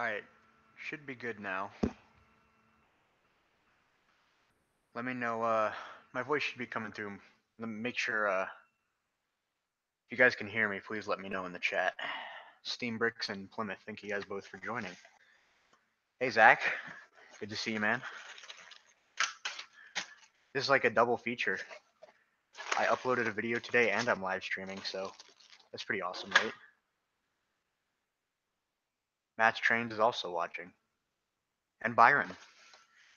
Alright, should be good now. Let me know, my voice should be coming through. Let me make sure, if you guys can hear me, please let me know in the chat. Steam Bricks and Plymouth, thank you guys both for joining. Hey Zach, good to see you, man. This is like a double feature. I uploaded a video today and I'm live streaming, so that's pretty awesome, right? Matt's Trains is also watching. And Byron.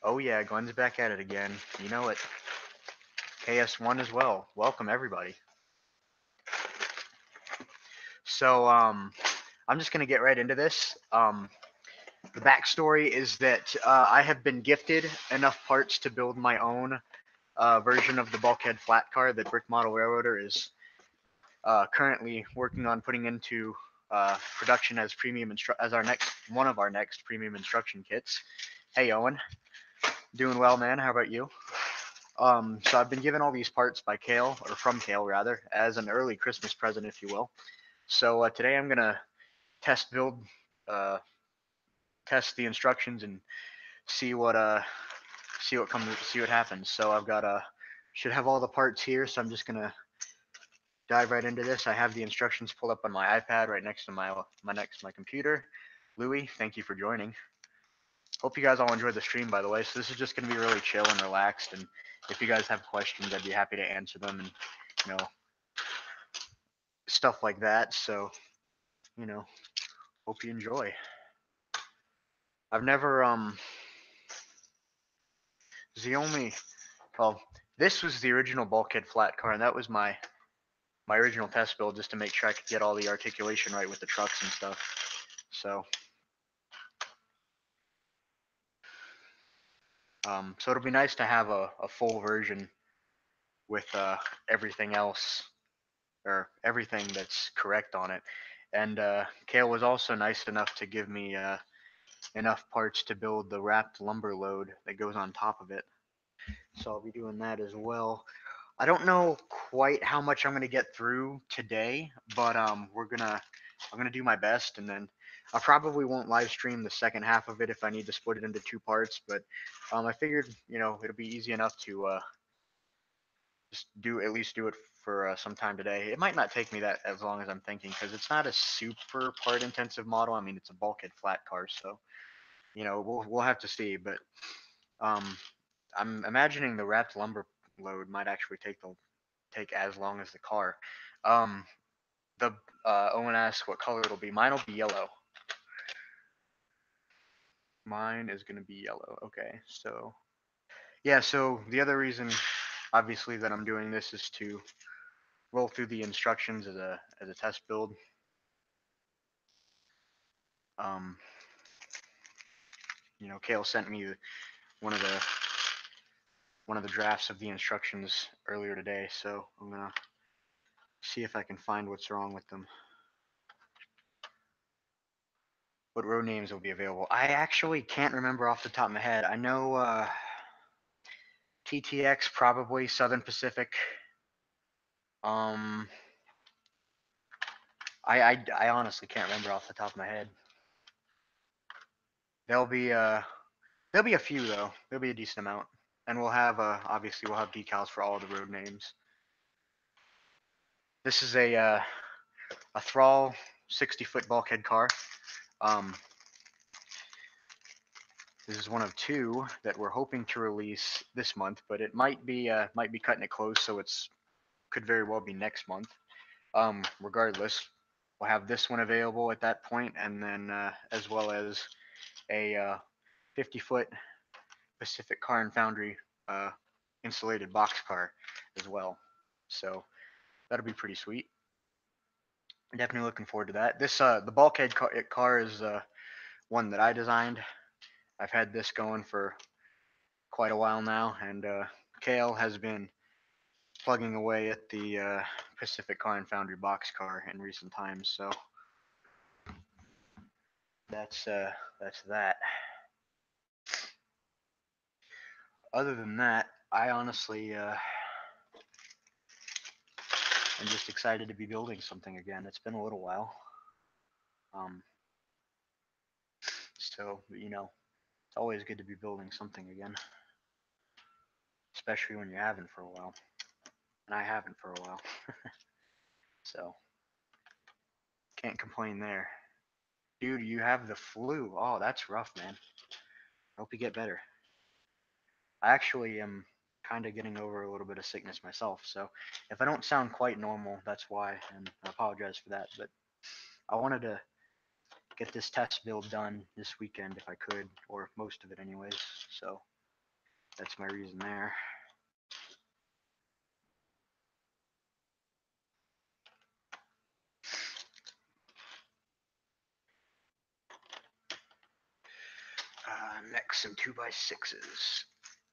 Oh yeah, Glenn's back at it again. You know it. KS1 as well. Welcome everybody. So I'm just gonna get right into this. The backstory is that I have been gifted enough parts to build my own version of the Bulkhead Flatcar that Brick Model Railroader is currently working on putting into production as one of our next premium instruction kits. Hey Owen, doing well, man. How about you? So I've been given all these parts by Kale, or from Kale rather, as an early Christmas present, if you will. So today I'm gonna test build, test the instructions and see what happens. So I've got should have all the parts here. So I'm just gonna dive right into this. I have the instructions pulled up on my iPad right next to my computer. Louis, thank you for joining. Hope you guys all enjoyed the stream, by the way. So this is just gonna be really chill and relaxed. And if you guys have questions, I'd be happy to answer them and stuff like that. So hope you enjoy. I've never the only well, this was the original Bulkhead Flatcar, and that was my original test build just to make sure I could get all the articulation right with the trucks and stuff. So so it'll be nice to have a full version with everything else, or everything that's correct on it. And Kale was also nice enough to give me enough parts to build the wrapped lumber load that goes on top of it. So I'll be doing that as well. I don't know quite how much I'm gonna get through today, but I'm gonna do my best, and then I probably won't live stream the second half of it if I need to split it into two parts. But I figured it'll be easy enough to just at least do it for some time today. It might not take me that as long as I'm thinking, because it's not a super part intensive model. I mean, it's a Bulkhead flat car, so we'll have to see. But I'm imagining the wrapped lumber load might actually take as long as the car. Um, the Owen asks what color it'll be. Mine will be yellow. Mine is gonna be yellow. Okay, so yeah. So the other reason, obviously, that I'm doing this is to roll through the instructions as a test build. Um, Kale sent me one of the drafts of the instructions earlier today, so I'm gonna see if I can find what's wrong with them. What road names will be available? I actually can't remember off the top of my head. I know TTX, probably Southern Pacific. I honestly can't remember off the top of my head. There'll be a few though. There'll be a decent amount, and we'll have obviously we'll have decals for all the road names. This is a Thrall 60-foot bulkhead car. This is one of two that we're hoping to release this month, but it might be cutting it close, so could very well be next month. Regardless, we'll have this one available at that point, and then as well as a 50-foot Pacific Car and Foundry insulated box car as well. So that'll be pretty sweet. Definitely looking forward to that. This the Bulkhead car is one that I designed. I've had this going for quite a while now, and Kale has been plugging away at the Pacific Car and Foundry boxcar in recent times. So that's that. Other than that, I honestly am just excited to be building something again. It's been a little while. So, you know, it's always good to be building something again, especially when you haven't for a while. And I haven't for a while. So, can't complain there. Dude, you have the flu. Oh, that's rough, man. Hope you get better. I actually am kind of getting over a little bit of sickness myself, so if I don't sound quite normal, that's why, and I apologize for that. But I wanted to get this test build done this weekend if I could, or most of it anyways, so that's my reason there. Next, some 2x6s.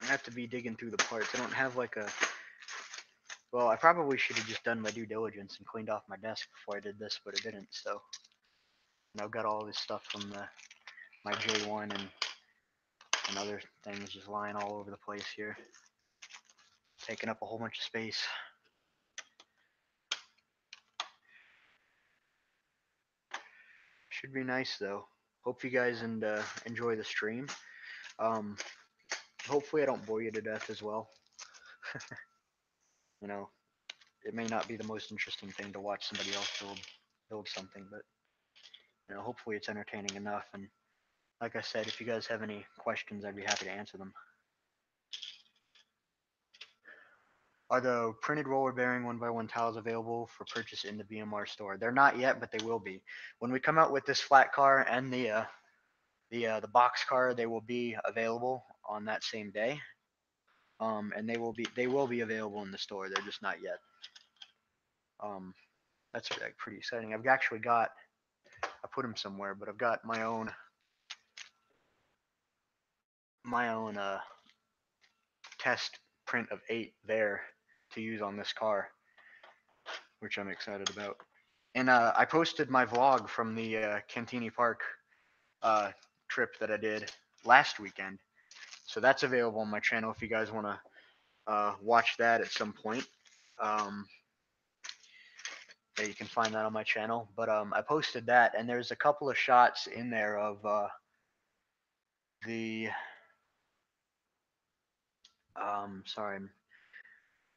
I have to be digging through the parts. I don't have like a. Well, I probably should have just done my due diligence and cleaned off my desk before I did this, but I didn't. So, I've got all this stuff from my J1 and other things just lying all over the place here, taking up a whole bunch of space. Should be nice though. Hope you guys enjoy the stream. Um, hopefully I don't bore you to death as well. You know, it may not be the most interesting thing to watch somebody else build something, but you know, hopefully it's entertaining enough. And like I said, if you guys have any questions, I'd be happy to answer them. Are the printed roller bearing 1x1 tiles available for purchase in the BMR store? They're not yet, but they will be. When we come out with this flat car and the box car, they will be available on that same day. And they will be available in the store. They're just not yet. That's pretty exciting. I've actually got, I put them somewhere, but I've got my own test print of 8 there to use on this car, which I'm excited about. And I posted my vlog from the Cantini Park trip that I did last weekend, so that's available on my channel if you guys want to watch that at some point. Yeah, you can find that on my channel. But I posted that, and there's a couple of shots in there of the sorry.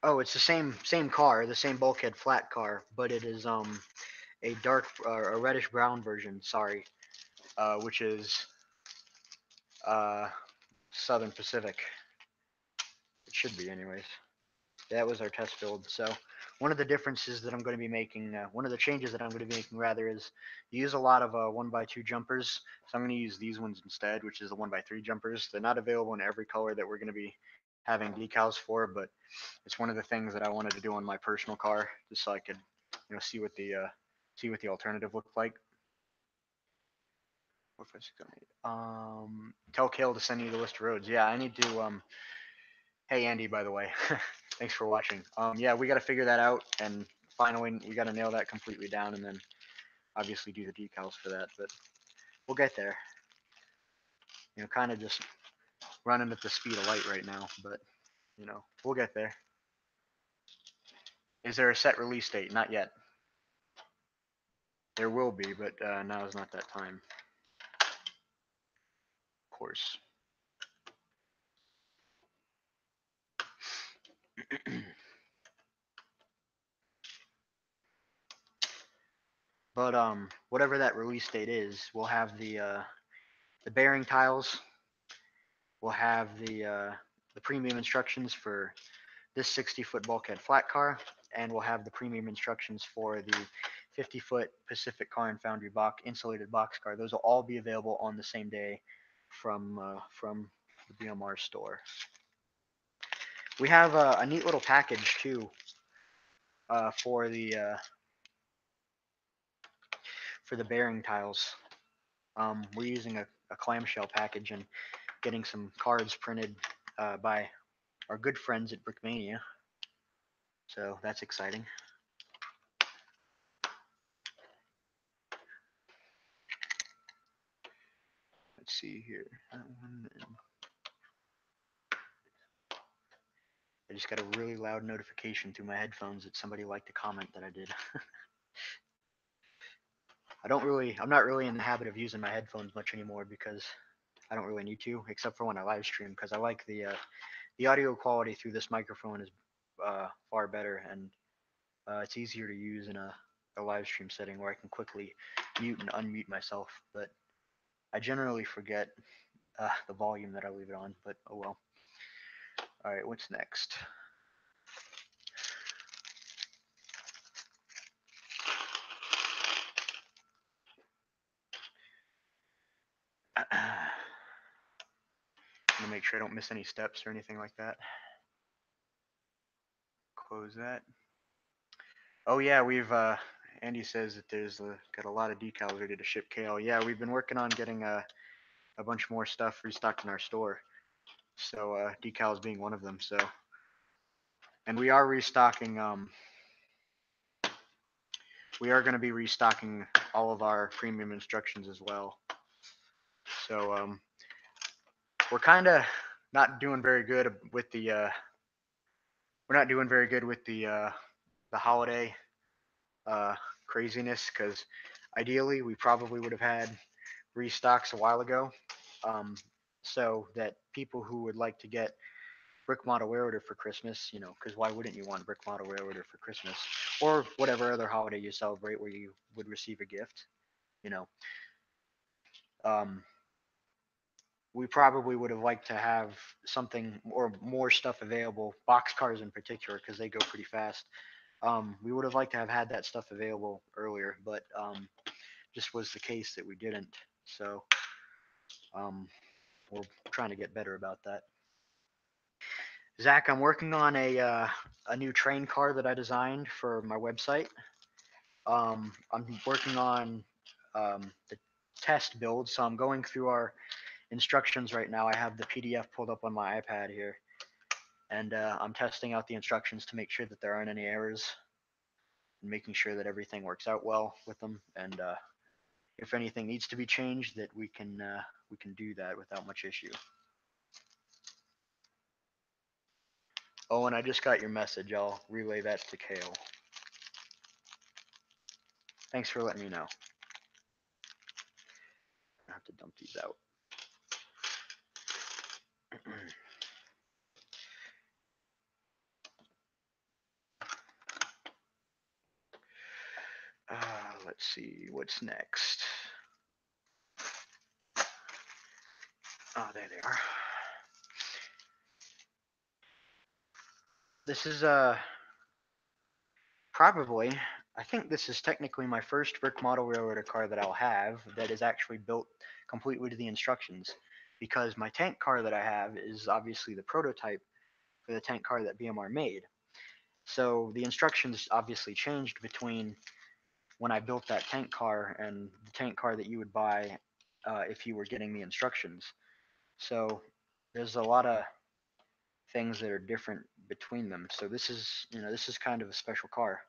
Oh, it's the same car, the same Bulkhead Flatcar, but it is a dark a reddish brown version. Sorry, which is Southern Pacific. It should be, anyways. That was our test build. So one of the differences that I'm going to be making, one of the changes that I'm going to be making rather, is you use a lot of 1x2 jumpers. So I'm going to use these ones instead, which is the 1x3 jumpers. They're not available in every color that we're going to be having decals for, but it's one of the things that I wanted to do on my personal car, just so I could, you know, see what the alternative looked like. 4, 5, 6, 7, 8. Tell Kale to send you the list of roads. Yeah, I need to. Hey Andy, by the way, thanks for watching. Yeah, we got to figure that out, and finally we got to nail that completely down, and then obviously do the decals for that. But we'll get there. You know, kind of just running at the speed of light right now, but you know, we'll get there. Is there a set release date? Not yet. There will be, but now is not that time. Of course. But whatever that release date is, we'll have the bearing tiles. We'll have the premium instructions for this 60-foot bulkhead flat car, and we'll have the premium instructions for the 50-foot Pacific Car and Foundry box insulated box car. Those will all be available on the same day from the BMR store. We have a neat little package too for the bearing tiles. We're using a clamshell package and getting some cards printed by our good friends at Brickmania. So that's exciting. Let's see here. That one. I just got a really loud notification through my headphones that somebody liked a comment that I did. I'm not really in the habit of using my headphones much anymore because I don't really need to, except for when I live stream, because I like the audio quality through this microphone is far better, and it's easier to use in a live stream setting where I can quickly mute and unmute myself. But I generally forget the volume that I leave it on. But oh well. All right, what's next? I'm gonna make sure I don't miss any steps or anything like that. Close that. Oh yeah, we've Andy says that there's got a lot of decals ready to ship, Kale. Yeah, we've been working on getting a bunch more stuff restocked in our store. So decals being one of them. So, and we are restocking. We are going to be restocking all of our premium instructions as well. So we're kind of not doing very good with the. We're not doing very good with the holiday craziness, because ideally we probably would have had restocks a while ago, um, so that people who would like to get brick model railroader for Christmas, you know, because why wouldn't you want brick model railroader for Christmas or whatever other holiday you celebrate where you would receive a gift, you know. Um, we probably would have liked to have something or more stuff available, box cars in particular, because they go pretty fast. We would have liked to have had that stuff available earlier, but just was the case that we didn't. So um, we're trying to get better about that. Zach, I'm working on a new train car that I designed for my website. I'm working on the test build, so I'm going through our instructions right now. I have the PDF pulled up on my iPad here, and I'm testing out the instructions to make sure that there aren't any errors and making sure that everything works out well with them. And if anything needs to be changed, that we can do that without much issue. Oh, and I just got your message. I'll relay that to Kale. Thanks for letting me know. I have to dump these out. Let's see what's next. Oh, there they are. This is probably, I think this is technically my first brick model railroader car that I'll have that is actually built completely to the instructions, because my tank car that I have is obviously the prototype for the tank car that BMR made. So the instructions obviously changed between when I built that tank car and the tank car that you would buy if you were getting the instructions. So there's a lot of things that are different between them. So this is, you know, this is kind of a special car.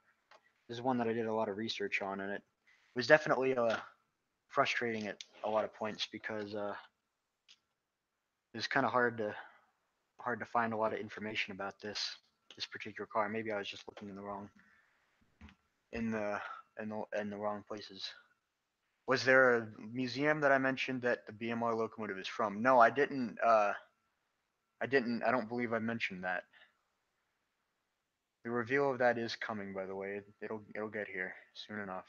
This is one that I did a lot of research on, and it was definitely frustrating at a lot of points because it was kind of hard to find a lot of information about this particular car. Maybe I was just looking in the wrong in the wrong places. Was there a museum that I mentioned that the BMR locomotive is from? No, I didn't. I didn't. I don't believe I mentioned that. The reveal of that is coming, by the way. It'll get here soon enough.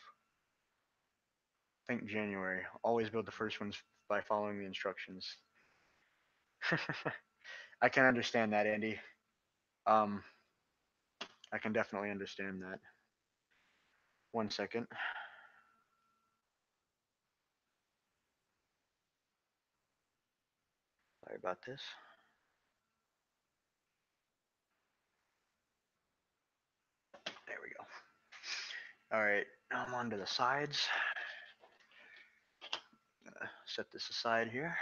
I think January. Always build the first ones by following the instructions. I can understand that, Andy. Um, I can definitely understand that. 1 second. Sorry about this. There we go. All right, now I'm on to the sides. Set this aside here.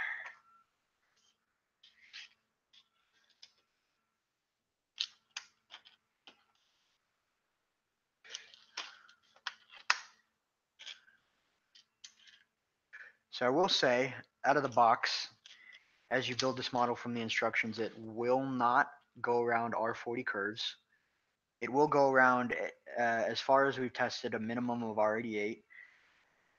So I will say, out of the box, as you build this model from the instructions, it will not go around R40 curves. It will go around, as far as we've tested, a minimum of R88.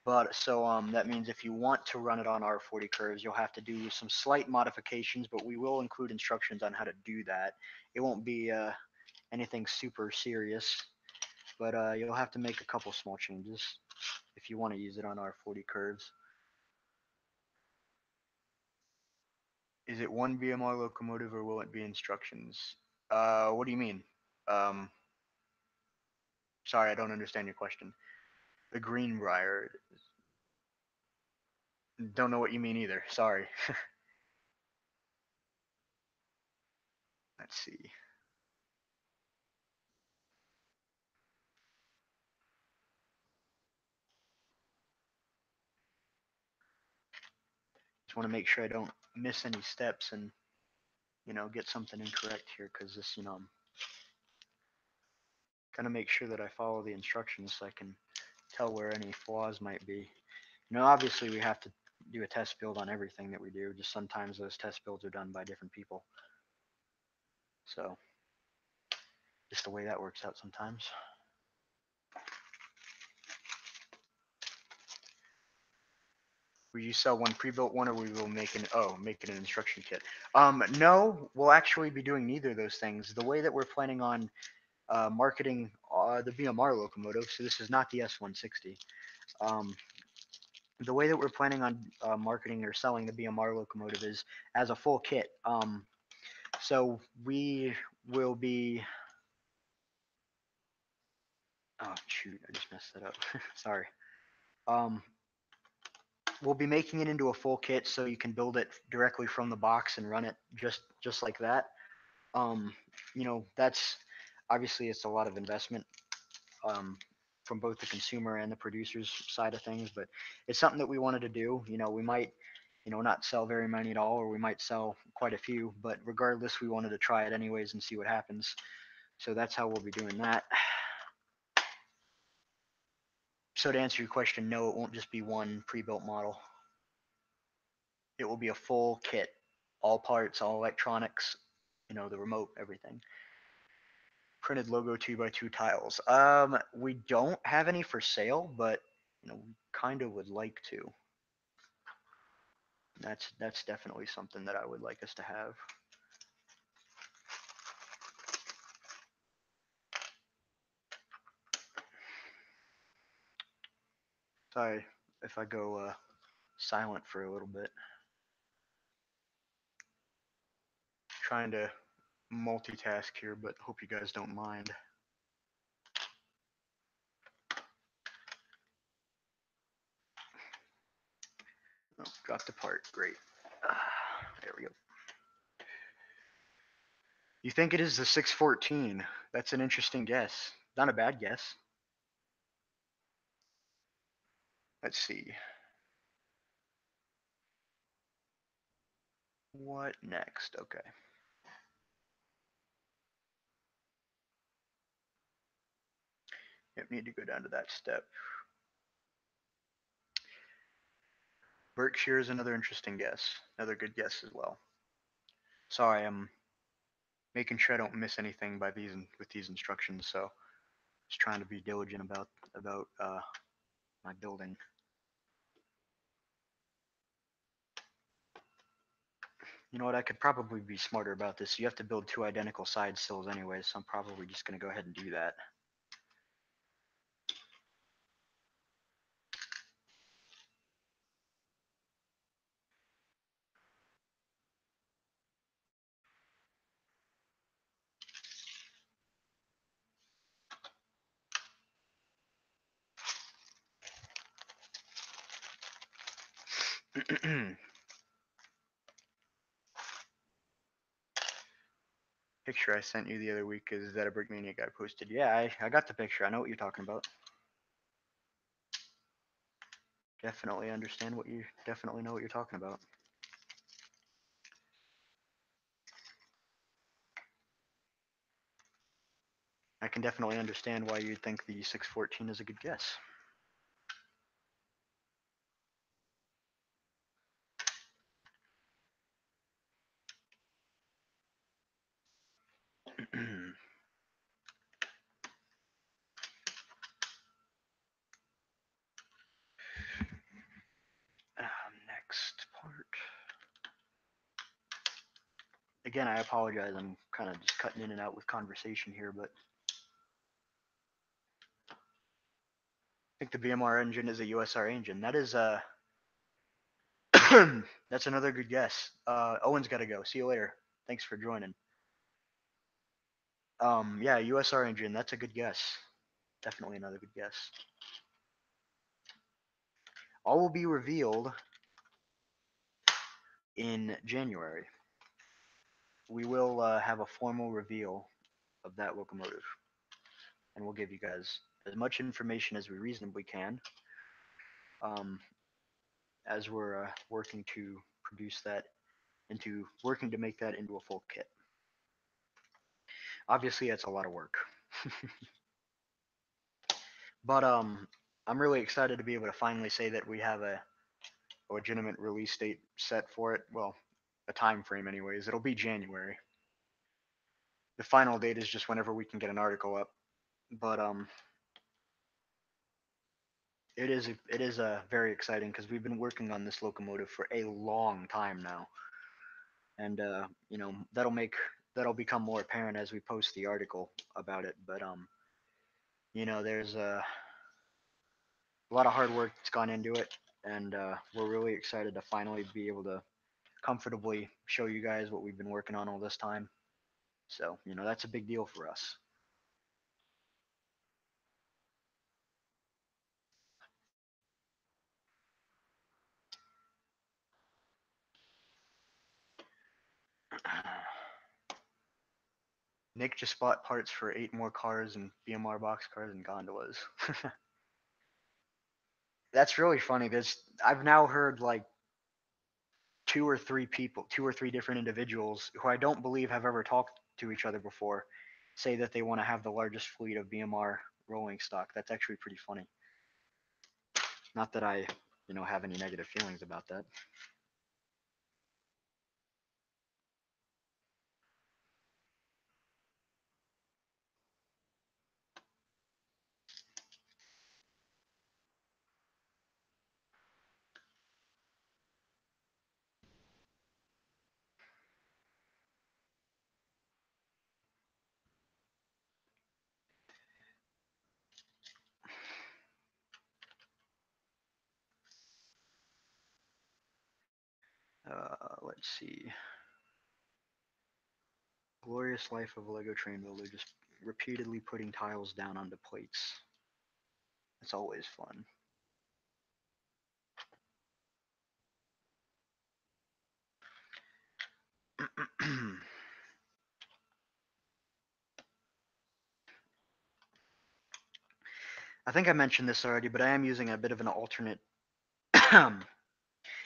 But so that means if you want to run it on R40 curves, you'll have to do some slight modifications, but we will include instructions on how to do that. It won't be anything super serious, but you'll have to make a couple small changes if you want to use it on R40 curves. Is it one BMR locomotive or will it be instructions? What do you mean? Um, sorry, I don't understand your question. The Greenbrier. Don't know what you mean either. Sorry. Let's see. Just want to make sure I don't miss any steps and get something incorrect here because this I'm gonna make sure that I follow the instructions so I can tell where any flaws might be. Obviously we have to do a test build on everything that we do. Just sometimes those test builds are done by different people. So just the way that works out sometimes. Will you sell one pre-built one, or we will make it an instruction kit? No, we'll actually be doing neither of those things. The way that we're planning on marketing the BMR locomotive, so this is not the S160. The way that we're planning on marketing or selling the BMR locomotive is as a full kit. So we will be. Oh shoot! I just messed that up. Sorry. Um, we'll be making it into a full kit, so you can build it directly from the box and run it just like that. Um, that's obviously it's a lot of investment from both the consumer and the producer's side of things, but it's something that we wanted to do. We might not sell very many at all, or we might sell quite a few, but regardless, we wanted to try it anyways and see what happens. So that's how we'll be doing that. So to answer your question, no, it won't just be one pre-built model. It will be a full kit, all parts, all electronics, the remote, everything. Printed logo 2x2 tiles. We don't have any for sale, but we kind of would like to. That's definitely something that I would like us to have. Sorry if I go silent for a little bit. Trying to multitask here, but hope you guys don't mind. Oh, dropped apart. Great. There we go. You think it is the 614? That's an interesting guess. Not a bad guess. Let's see. What next? Okay. Yep, need to go down to that step. Berkshire is another interesting guess. Another good guess as well. Sorry, I'm making sure I don't miss anything with these instructions. So just trying to be diligent about my building. You know what? I could probably be smarter about this. You have to build two identical side sills anyway, so I'm probably just going to go ahead and do that. Picture I sent you the other week is that a Brickmania guy posted. Yeah, I got the picture. I know what you're talking about. Definitely know what you're talking about. I can definitely understand why you'd think the 614 is a good guess. again, I apologize. I'm kind of just cutting in and out with conversation here, but I think the BMR engine is a USR engine. That is that's another good guess. Owen's got to go. See you later. Thanks for joining. Yeah, USR engine. That's a good guess. Definitely another good guess. All will be revealed in January. We will have a formal reveal of that locomotive, and we'll give you guys as much information as we reasonably can, um, as we're working to produce that working to make that into a full kit. Obviously, it's a lot of work, but I'm really excited to be able to finally say that we have a legitimate release date set for it. Well, a time frame, anyways. It'll be January. The final date is just whenever we can get an article up, but it is very exciting because we've been working on this locomotive for a long time now, and you know that'll become more apparent as we post the article about it. But you know, there's a lot of hard work that's gone into it, and we're really excited to finally be able to comfortably show you guys what we've been working on all this time. So you know that's a big deal for us. Nick just bought parts for 8 more cars and BMR box cars and gondolas. That's really funny. I've now heard like two or three different individuals who I don't believe have ever talked to each other before, say that they want to have the largest fleet of BMR rolling stock. That's actually pretty funny. Not that I, you know, have any negative feelings about that. Let's see. Glorious life of a Lego train builder, just repeatedly putting tiles down onto plates. It's always fun. I think I mentioned this already, but I am using a bit of an alternate.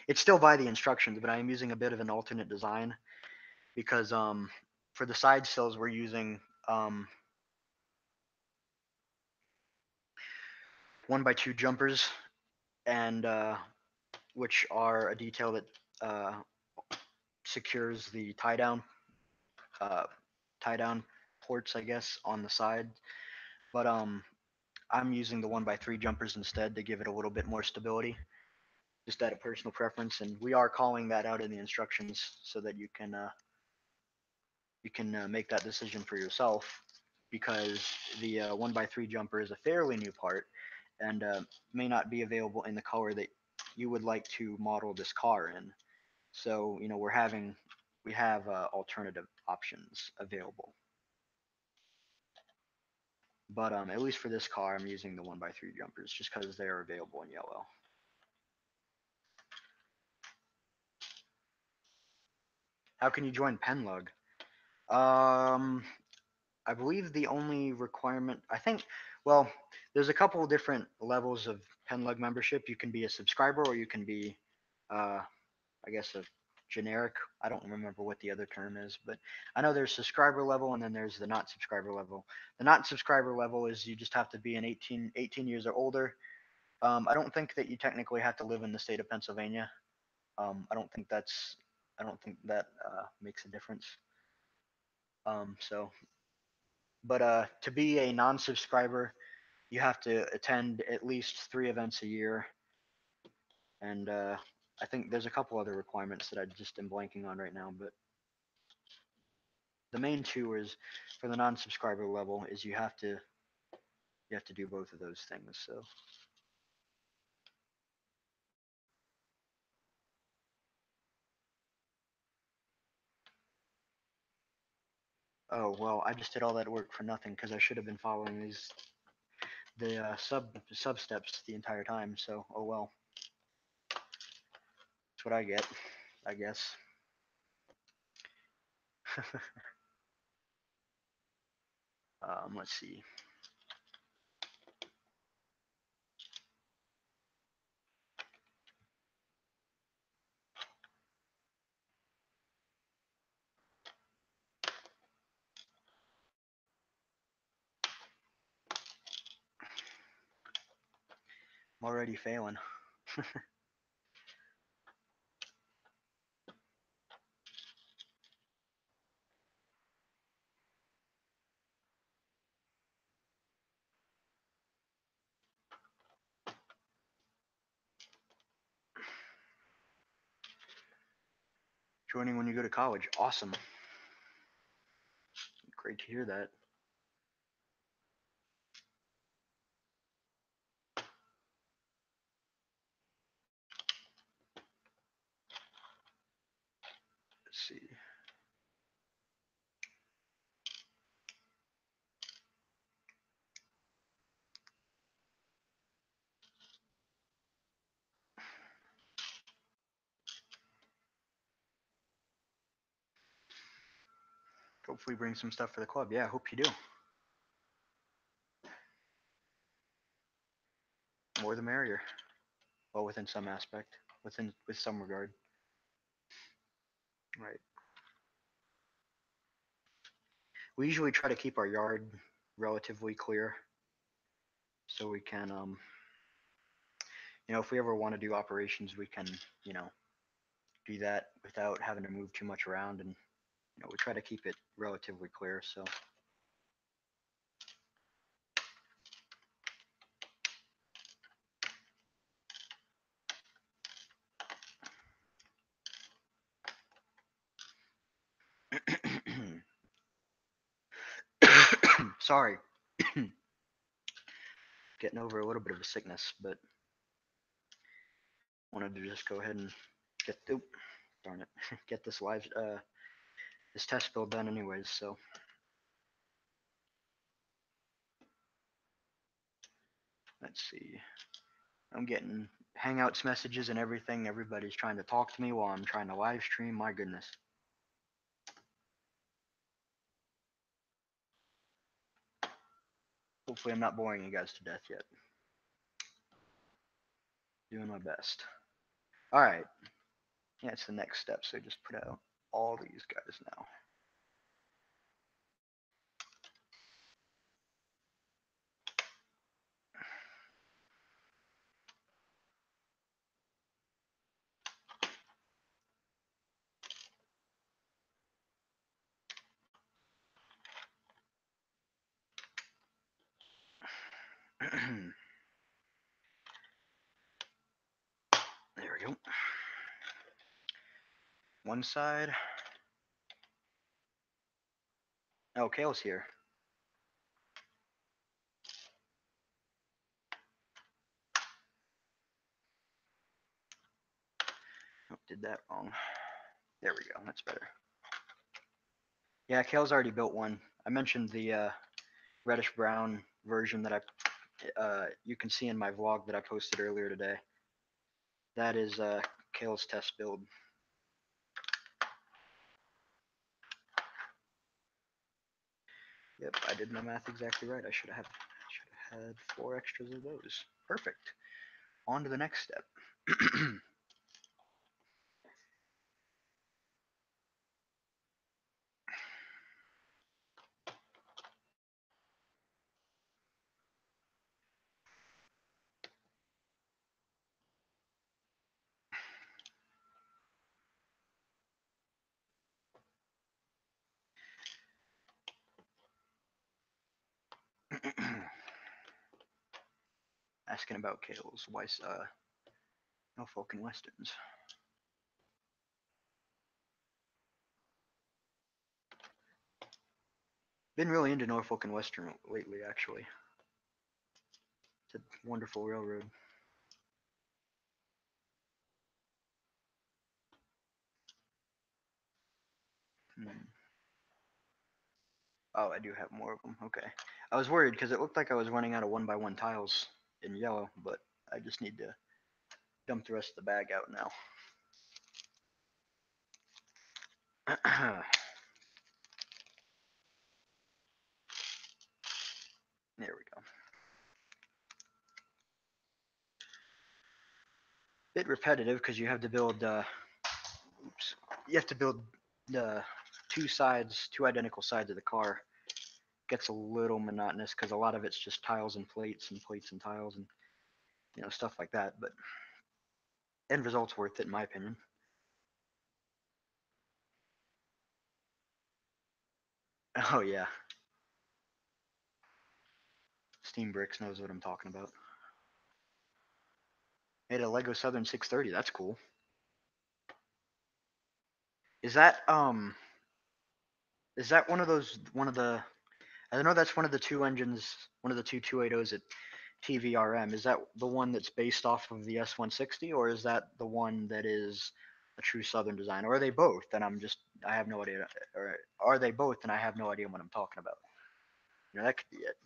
It's still by the instructions, but I am using a bit of an alternate design because for the side sills we're using 1x2 jumpers, and which are a detail that uh, secures the uh, tie down ports, I guess, on the side. But I'm using the 1x3 jumpers instead to give it a little bit more stability, just out of personal preference. And we are calling that out in the instructions so that you can make that decision for yourself, because the 1x3 jumper is a fairly new part and may not be available in the color that you would like to model this car in. So you know we have alternative options available. But at least for this car, I'm using the 1x3 jumpers just because they are available in yellow. How can you join Penlug? Um, I believe the only requirement, I think, well, there's a couple of different levels of Penlug membership. You can be a subscriber, or you can be, uh, I guess, a generic. I don't remember what the other term is, but I know there's subscriber level and then there's the not subscriber level. The not subscriber level is you just have to be 18 years or older. I don't think that you technically have to live in the state of Pennsylvania. I don't think that makes a difference. So, but to be a non-subscriber, you have to attend at least 3 events a year, and I think there's a couple other requirements that I just am blanking on right now. But the main two is for the non-subscriber level is you have to do both of those things. So oh well, I just did all that work for nothing because I should have been following the sub steps the entire time. So oh well, that's what I get, I guess. Let's see. I'm already failing. Joining when you go to college, awesome. Great to hear that. Let's see. Hopefully bring some stuff for the club. Yeah, I hope you do. More the merrier. Well, within some aspect, with some regard. Right. We usually try to keep our yard relatively clear, so we can, if we ever want to do operations, we can, do that without having to move too much around, and we try to keep it relatively clear. So. Sorry. Getting over a little bit of a sickness, but wanted to just go ahead and darn it, get this test build done anyways. So let's see. I'm getting Hangouts messages and everything. Everybody's trying to talk to me while I'm trying to live stream. My goodness. Hopefully I'm not boring you guys to death yet. Doing my best. Alright. Yeah, it's the next step, so just put out all these guys now. There we go. One side. Oh, Kale's here. Oh, did that wrong. There we go. That's better. Yeah, Kale's already built one. I mentioned the reddish brown version that you can see in my vlog that I posted earlier today. That is Kale's test build. Yep, I did my math exactly right. I should have had 4 extras of those. Perfect. On to the next step. Asking about Kale's Norfolk and Westerns. Been really into Norfolk and Western lately, actually. It's a wonderful railroad. Hmm. Oh, I do have more of them. Okay. I was worried because it looked like I was running out of 1x1 tiles in yellow, but I just need to dump the rest of the bag out now. There we go. Bit repetitive because you have to build. Oops. You have to build the two identical sides of the car. Gets a little monotonous because a lot of it's just tiles and plates and plates and tiles and stuff like that. But end result's worth it in my opinion. Oh yeah, Steam Bricks knows what I'm talking about. Made a Lego Southern 630. That's cool. Is that one of the I know that's one of the two engines, one of the two 280s at TVRM. Is that the one that's based off of the S160, or is that the one that is a true Southern design, or are they both? And I have no idea, or are they both? And I have no idea what I'm talking about. That could be it.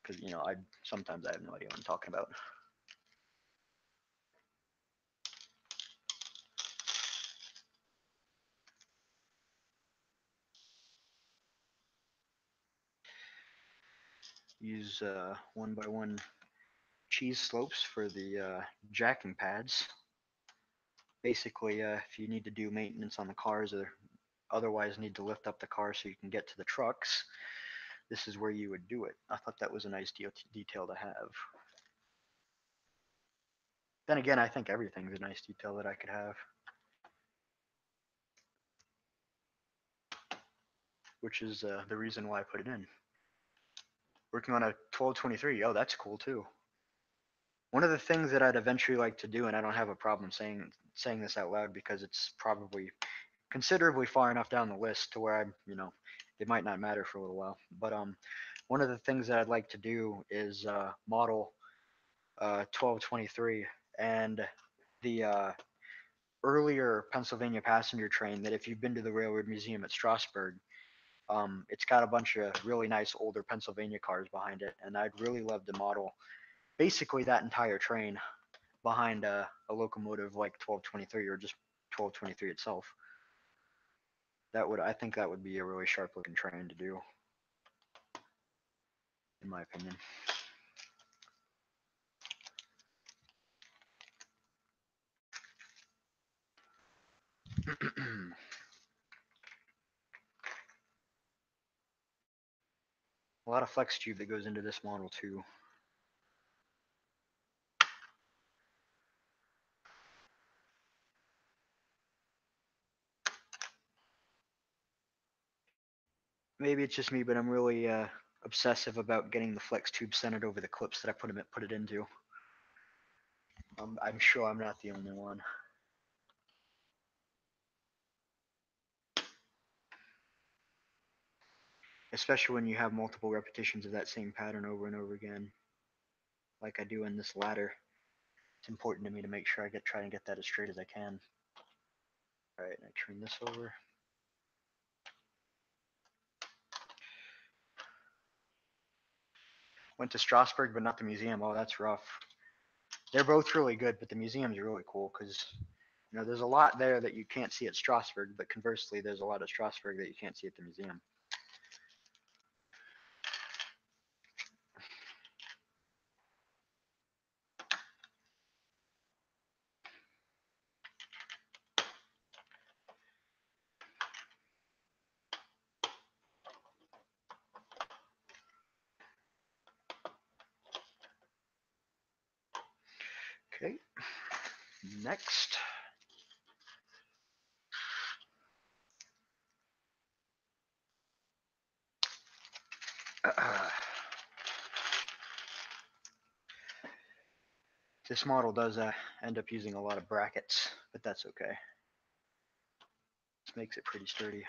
Because I sometimes I have no idea what I'm talking about. Use 1x1 cheese slopes for the jacking pads. Basically, if you need to do maintenance on the cars or otherwise need to lift up the car so you can get to the trucks, this is where you would do it. I thought that was a nice detail to have. Then again, I think everything's a nice detail that I could have, which is the reason why I put it in. Working on a 1223, oh, that's cool too. One of the things that I'd eventually like to do, and I don't have a problem saying this out loud because it's probably considerably far enough down the list to where it might not matter for a little while. But one of the things that I'd like to do is model 1223 and the earlier Pennsylvania passenger train that if you've been to the Railroad Museum at Strasburg, it's got a bunch of really nice older Pennsylvania cars behind it, and I'd really love to model basically that entire train behind a locomotive like 1223 or just 1223 itself. I think that would be a really sharp looking train to do, in my opinion. A lot of flex tube that goes into this model too. Maybe it's just me, but I'm really obsessive about getting the flex tube centered over the clips that I put it into. I'm sure I'm not the only one. Especially when you have multiple repetitions of that same pattern over and over again, like I do in this ladder. It's important to me to make sure I try and get that as straight as I can. All right, I turn this over. Went to Strasbourg, but not the museum. Oh, that's rough. They're both really good, but the museum's really cool because there's a lot there that you can't see at Strasbourg, but conversely, there's a lot at Strasbourg that you can't see at the museum. Okay, next. This model does end up using a lot of brackets, but that's okay. This makes it pretty sturdy.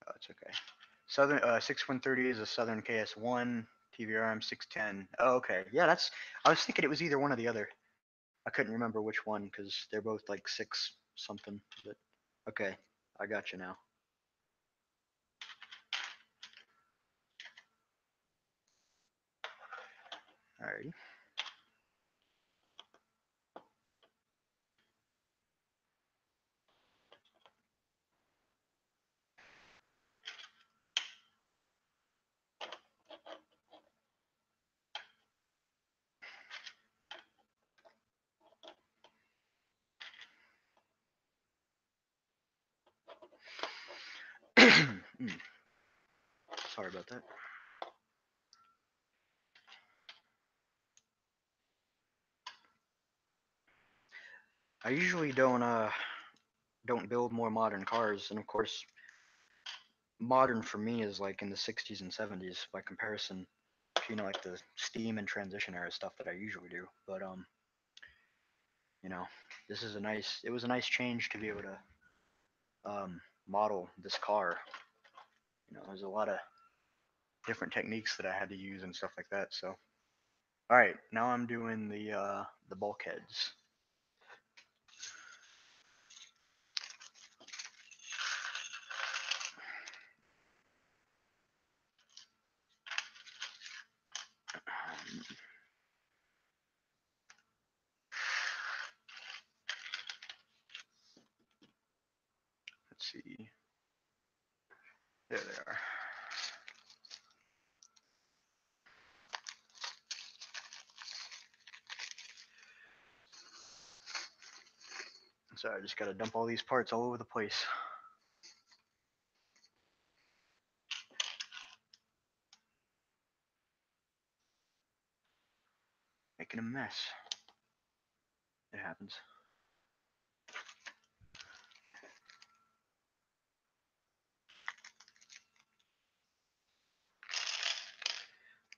Oh, it's okay. Southern 6130 is a Southern KS1. TVRM 610. Oh, okay. Yeah, that's. I was thinking it was either one or the other. I couldn't remember which one because they're both like six something. But okay, I got you now. Alrighty. Sorry about that. I usually don't build more modern cars, and of course, modern for me is like in the 60s and 70s by comparison. You know, like the steam and transition era stuff that I usually do. But you know, this is a nice. It was a nice change to be able to model this car. You know, there's a lot of different techniques that I had to use and stuff like that. So, all right, now I'm doing the bulkheads. Let's see. There they are. So I just gotta dump all these parts all over the place. Making a mess. It happens.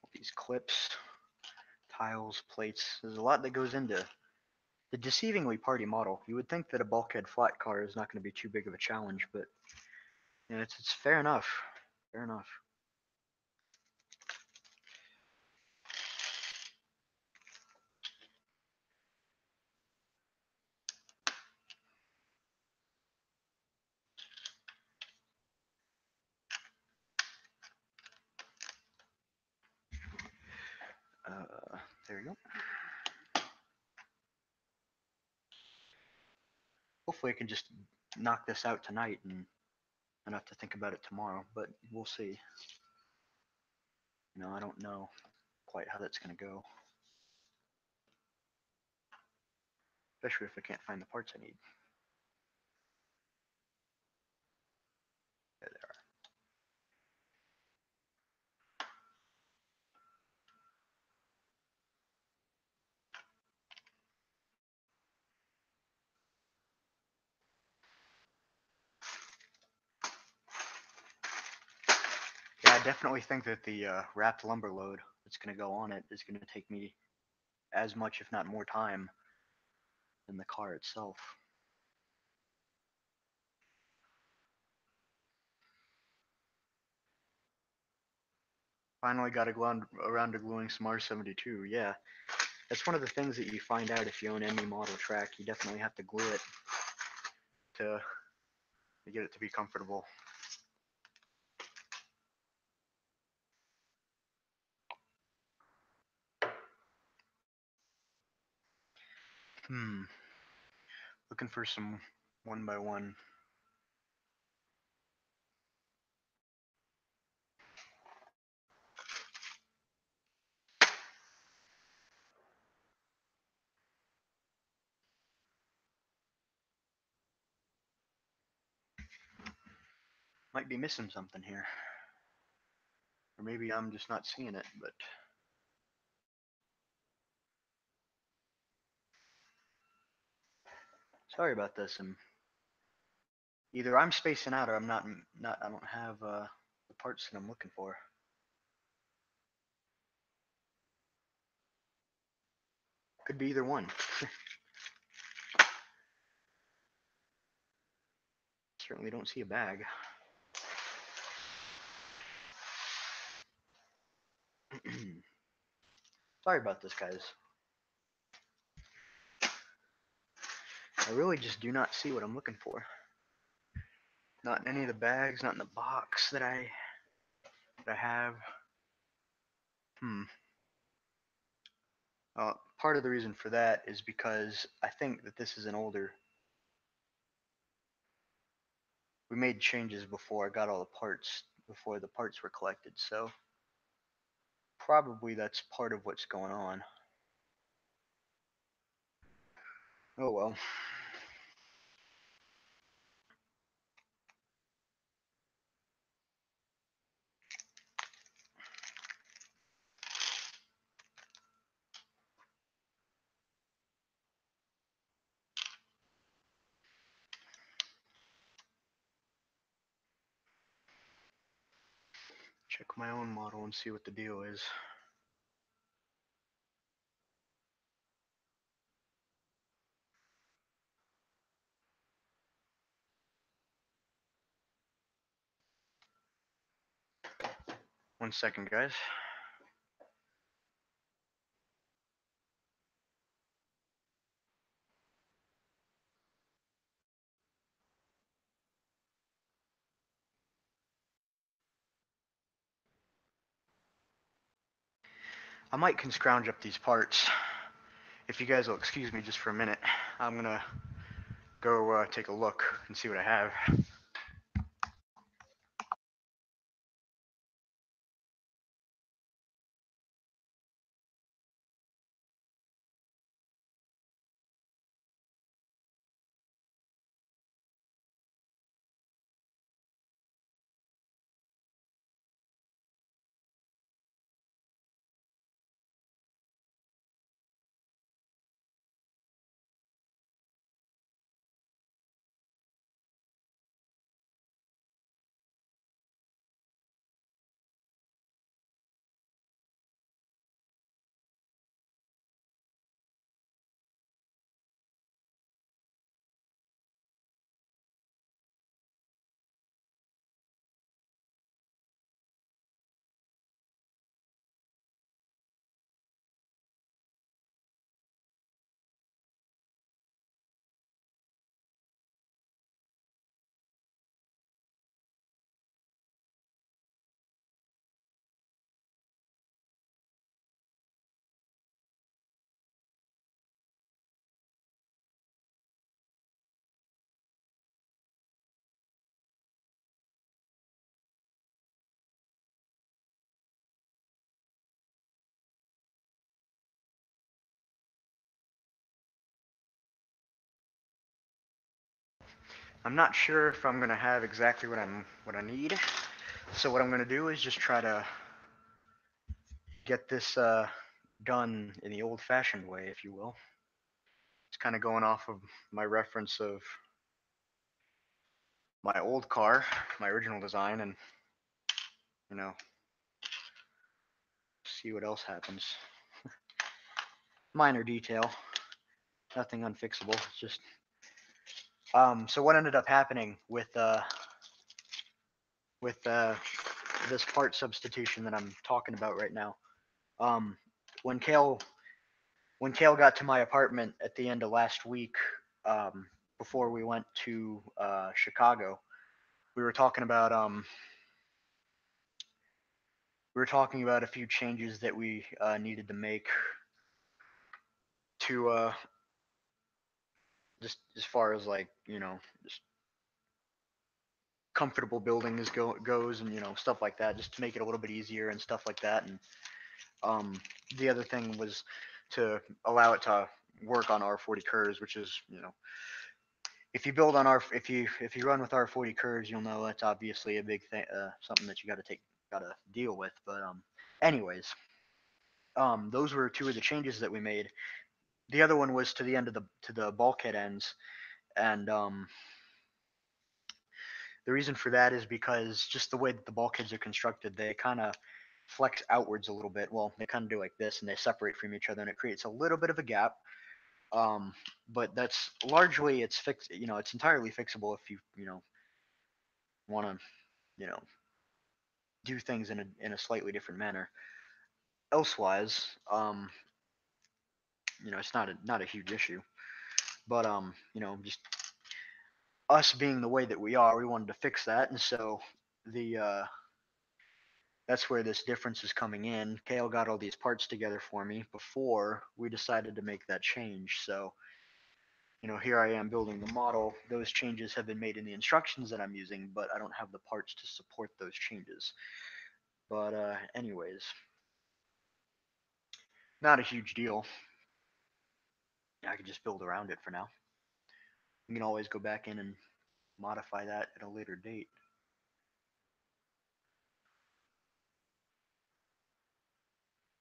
All these clips, tiles, plates. There's a lot that goes into the deceivingly party model. You would think that a bulkhead flat car is not going to be too big of a challenge, but you know, it's fair enough. Fair enough. There you go. Hopefully, I can just knock this out tonight and not have to think about it tomorrow. But we'll see. You know, I don't know quite how that's going to go, especially if I can't find the parts I need. There they are. Yeah, I definitely think that the wrapped lumber load that's going to go on it is going to take me as much, if not more, time than the car itself. Finally got around to gluing some R72. Yeah, that's one of the things that you find out if you own any model track. You definitely have to glue it to get it to be comfortable. Looking for some one by one. Might be missing something here. Or maybe I'm just not seeing it, but sorry about this. And either I'm spacing out or I'm not I don't have the parts that I'm looking for. Could be either one. Certainly don't see a bag. Sorry about this, guys. I really just do not see what I'm looking for. Not in any of the bags, not in the box that I have. Part of the reason for that is because I think that this is an older. We made changes before I got all the parts, before the parts were collected, so probably that's part of what's going on. Oh well. Check my own model and see what the deal is. One second, guys. I might can scrounge up these parts. If you guys will excuse me just for a minute, I'm gonna go take a look and see what I have. I'm not sure if I'm gonna have exactly what I need. So what I'm gonna do is just try to get this done in the old-fashioned way, if you will. It's kind of going off of my reference of my old car, my original design, and you know, see what else happens. Minor detail, nothing unfixable. It's just so what ended up happening with this part substitution that I'm talking about right now. Um, when Kale got to my apartment at the end of last week, before we went to Chicago, we were talking about a few changes that we needed to make to just as far as like just comfortable building goes, and stuff like that, just to make it a little bit easier and stuff like that. And the other thing was to allow it to work on R40 curves, which is if you build on if you run with R40 curves, you'll know that's obviously a big thing, something that you gotta deal with. But anyways, those were two of the changes that we made. The other one was to the end of the bulkhead ends, and the reason for that is because just the way that the bulkheads are constructed, they kind of flex outwards a little bit. Well, they kind of do like this, and they separate from each other, and it creates a little bit of a gap. But that's largely it's fixed. It's entirely fixable if you want to do things in a slightly different manner. elsewise, it's not a huge issue. But just us being the way that we are, we wanted to fix that, and so the that's where this difference is coming in. Kale got all these parts together for me before we decided to make that change. So, here I am building the model. Those changes have been made in the instructions that I'm using, but I don't have the parts to support those changes. But anyways, not a huge deal. I can just build around it for now. We can always go back in and modify that at a later date.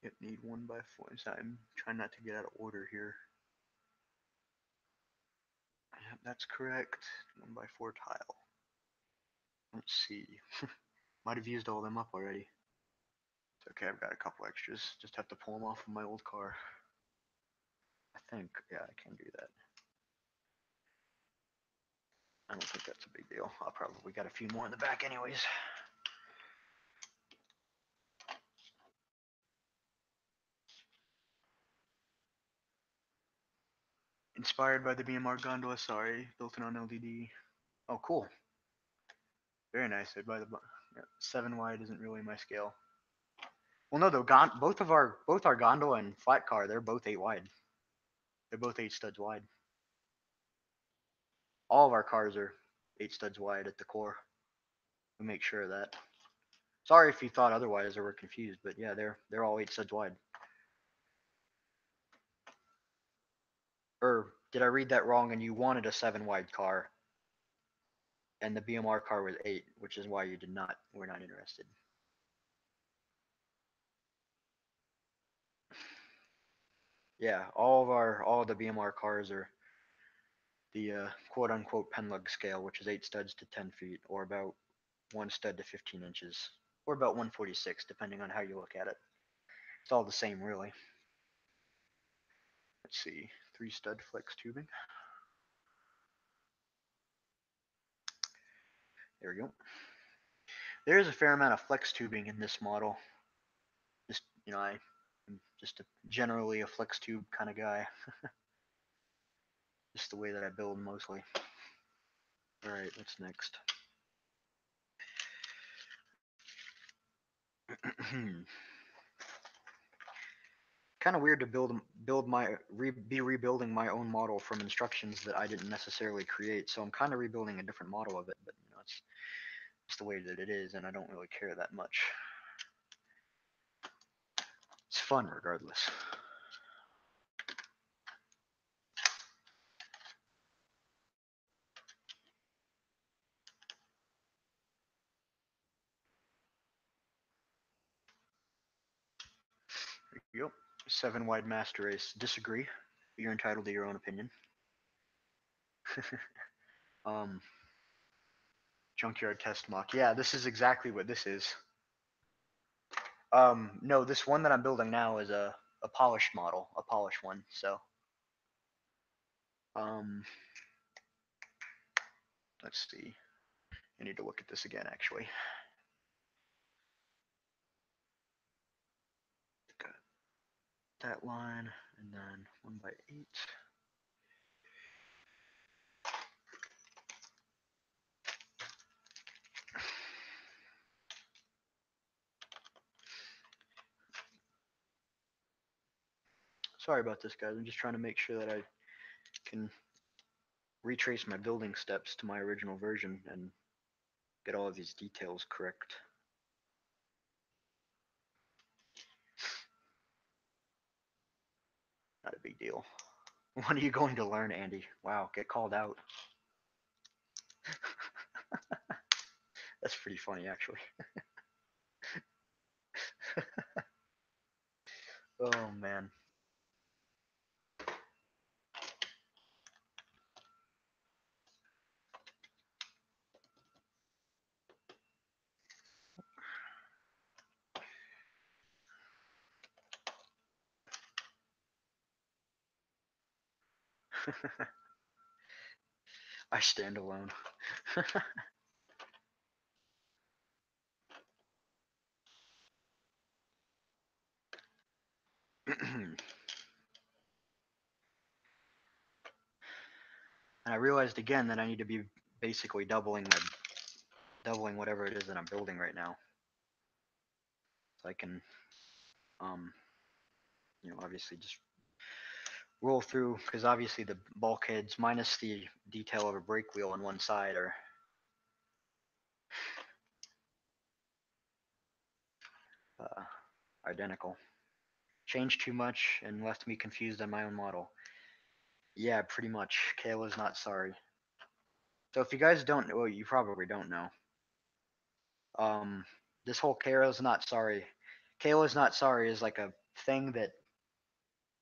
It need 1x4. So I'm trying not to get out of order here. Yep, that's correct. 1x4 tile. Let's see. Might have used all them up already. It's okay, I've got a couple extras. Just have to pull them off of my old car. I think, yeah, I can do that. I don't think that's a big deal. I'll probably got a few more in the back anyways. Inspired by the BMR gondola, sorry. Built it on LDD. Oh, cool. Very nice. I'd buy the 7 wide isn't really my scale. Well, no, though. Both our gondola and flat car, they're both 8 wide. They're both 8 studs wide. All of our cars are 8 studs wide at the core. We make sure of that. Sorry if you thought otherwise or were confused, but yeah, they're all 8 studs wide. Or did I read that wrong and you wanted a 7 wide car and the BMR car was 8, which is why you did not. We're not interested. Yeah, all of the BMR cars are the quote unquote pen lug scale, which is 8 studs to 10 feet, or about 1 stud to 15 inches, or about 146, depending on how you look at it. It's all the same, really. Let's see, 3 stud flex tubing. There we go. There is a fair amount of flex tubing in this model. Just, I'm just generally a flex tube kind of guy. Just the way that I build mostly. All right, what's next? Kind of weird to be rebuilding my own model from instructions that I didn't necessarily create. So I'm kind of rebuilding a different model of it, but it's just the way that it is, and I don't really care that much. It's fun regardless. There you go. 7 wide master race. Disagree. You're entitled to your own opinion. Junkyard test mock. Yeah, this is exactly what this is. No, this one that I'm building now is a polished model, a polished one. So, let's see. I need to look at this again, actually. Got that line, and then 1x8. Sorry about this, guys. I'm just trying to make sure that I can retrace my building steps to my original version and get all of these details correct. Not a big deal. When are you going to learn, Andy? Wow, get called out. That's pretty funny, actually. Oh, man. I stand alone. And I realized again that I need to be basically doubling whatever it is that I'm building right now. So I can, obviously just roll through, because obviously the bulkheads minus the detail of a brake wheel on one side are identical. Changed too much and left me confused on my own model. Yeah, pretty much. Kayla's not sorry. So if you guys don't know, well, you probably don't know. This whole Kayla's not sorry. Kayla's not sorry is like a thing that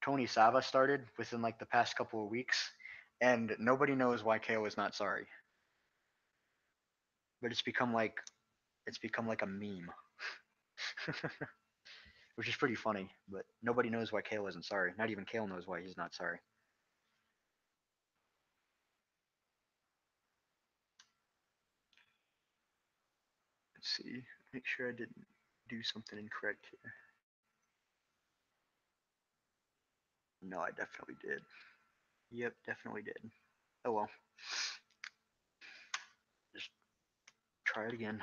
Tony Sava started within like the past couple of weeks, and nobody knows why Kayla's not sorry. But it's become like a meme. Which is pretty funny, but nobody knows why Kale isn't sorry. Not even Kale knows why he's not sorry. Let's see. Make sure I didn't do something incorrect here. No, I definitely did. Yep, definitely did. Oh well. Just try it again.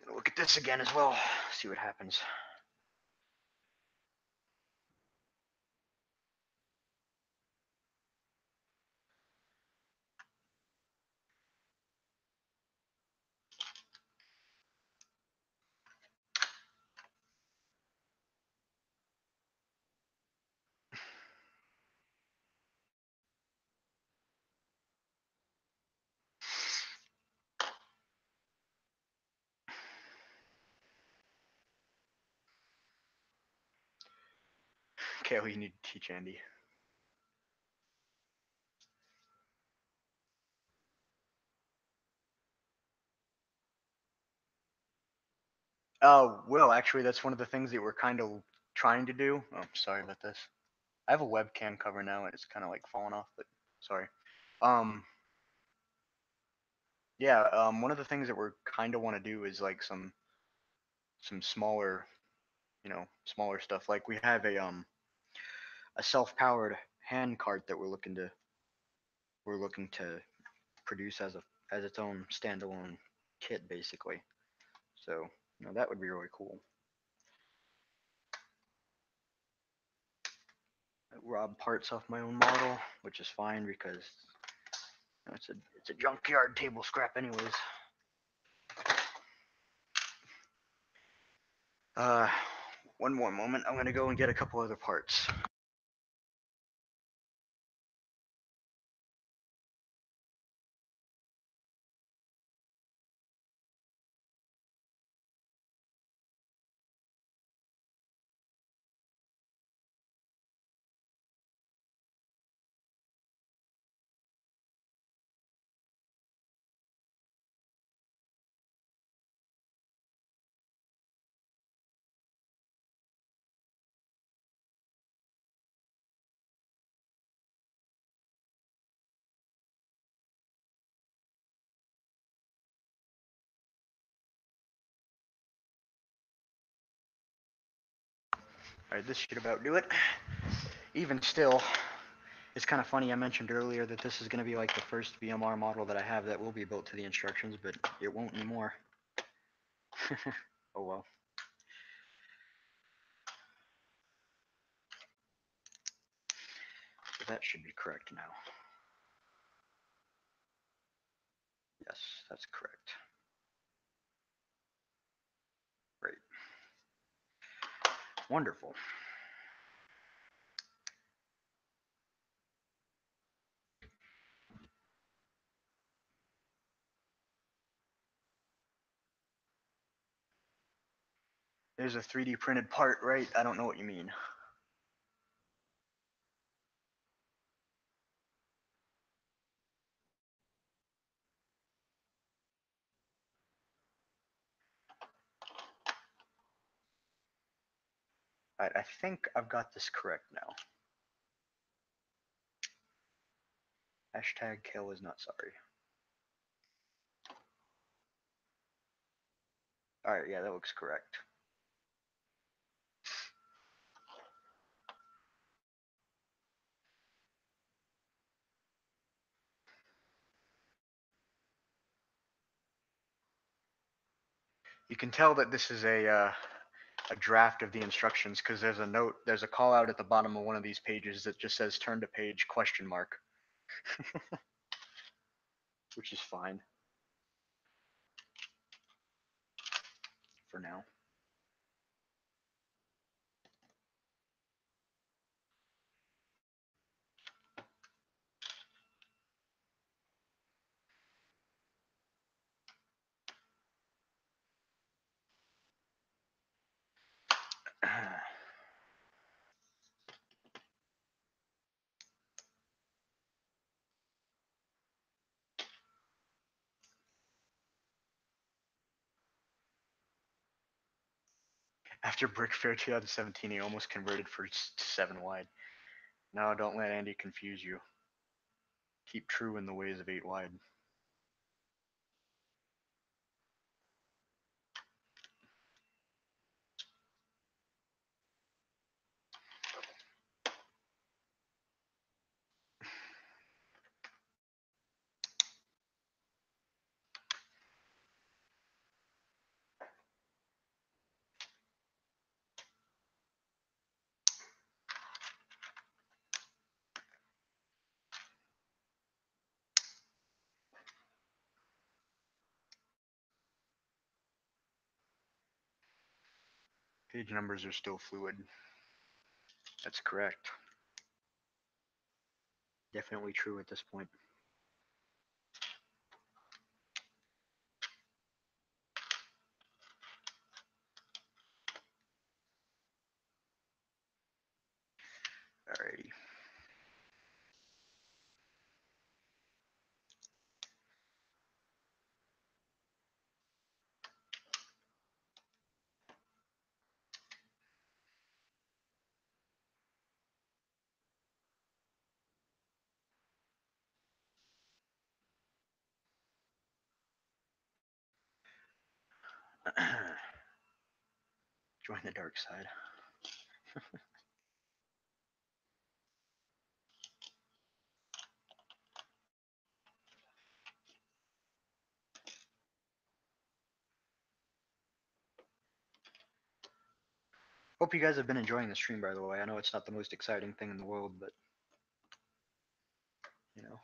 Gonna look at this again as well. See what happens. Kale, you need to teach Andy. Well, actually, that's one of the things that we're kind of trying to do. Oh, sorry about this. I have a webcam cover now, and it's kind of like falling off, but sorry. Yeah, one of the things that we're kind of want to do is like some smaller, smaller stuff. Like we have a self-powered hand cart that we're looking to produce as its own standalone kit, basically. So that would be really cool. I rob parts off my own model, which is fine because it's a junkyard table scrap, anyways. One more moment. I'm gonna go and get a couple other parts. Alright, this should about do it. Even still, it's kind of funny. I mentioned earlier that this is going to be like the first VMR model that I have that will be built to the instructions, but it won't anymore. Oh well. So that should be correct now. Yes, that's correct. Great. Wonderful. There's a 3D printed part, right? I don't know what you mean. Alright, I think I've got this correct now. Hashtag Kale is not sorry. Alright, yeah, that looks correct. You can tell that this is a draft of the instructions because there's a call out at the bottom of one of these pages that just says turn to page question mark, which is fine for now. After Brick Fair 2017, he almost converted for 7 wide. No, don't let Andy confuse you. Keep true in the ways of 8 wide. Page numbers are still fluid. That's correct. Definitely true at this point. Alrighty. Join the dark side. Hope you guys have been enjoying the stream, by the way. I know it's not the most exciting thing in the world, but, you know.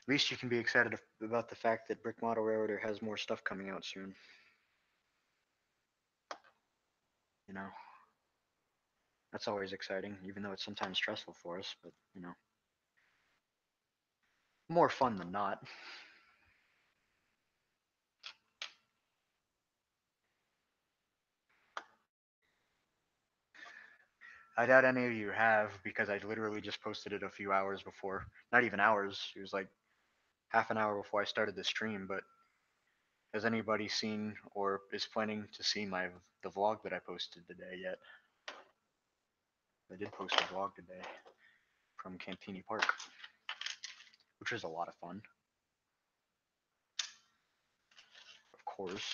At least you can be excited about the fact that Brick Model Railroader has more stuff coming out soon. You know. That's always exciting, even though it's sometimes stressful for us, but, you know. More fun than not. I doubt any of you have because I literally just posted it a few hours before. Not even hours. It was like half an hour before I started the stream. But has anybody seen or is planning to see the vlog that I posted today yet? I did post a vlog today from Cantini Park, which was a lot of fun. Of course.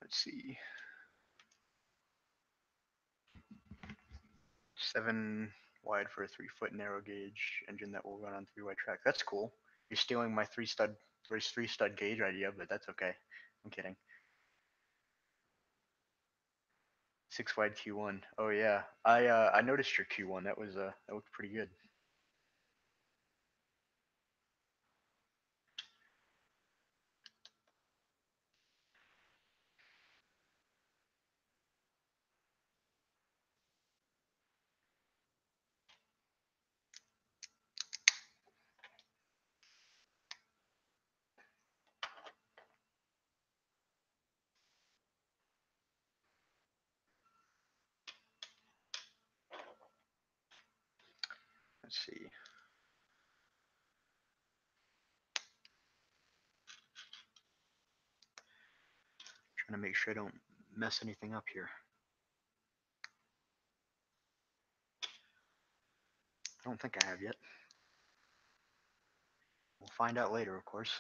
Let's see. 7 wide for a 3-foot narrow gauge engine that will run on 3 wide track. That's cool. You're stealing my three stud gauge idea, but that's okay. I'm kidding. 6 wide Q1. Oh yeah, I noticed your Q1. That looked pretty good. Let's see. Gonna make sure I don't mess anything up here. I don't think I have yet. We'll find out later, of course.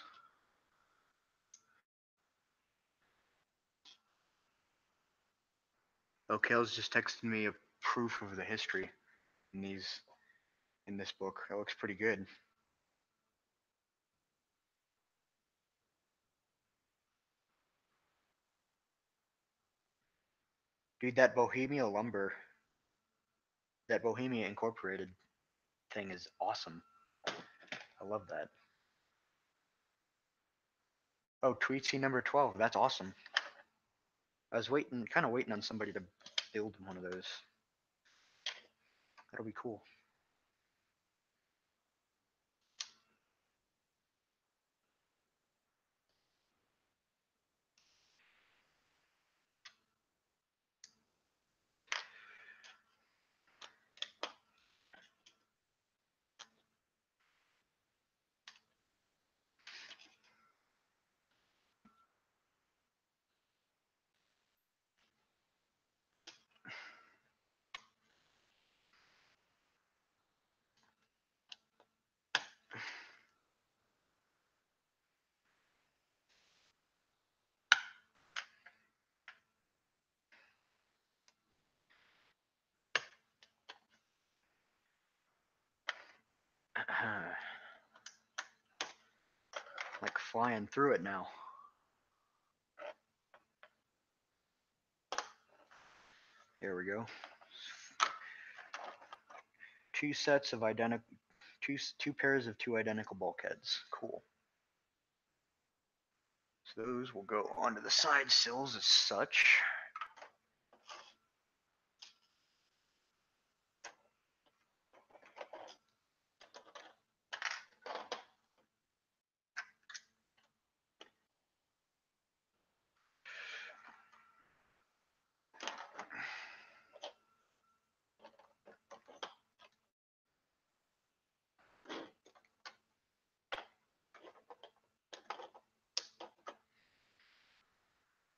Oh, Kale's just texted me a proof of the history in this book. That looks pretty good. Dude, that Bohemia lumber, that Bohemia Incorporated thing is awesome. I love that. Oh, Tweetsy number 12. That's awesome. I was kind of waiting on somebody to build one of those. That'll be cool. Like flying through it now. There we go. Two pairs of two identical bulkheads. Cool. So those will go onto the side sills as such.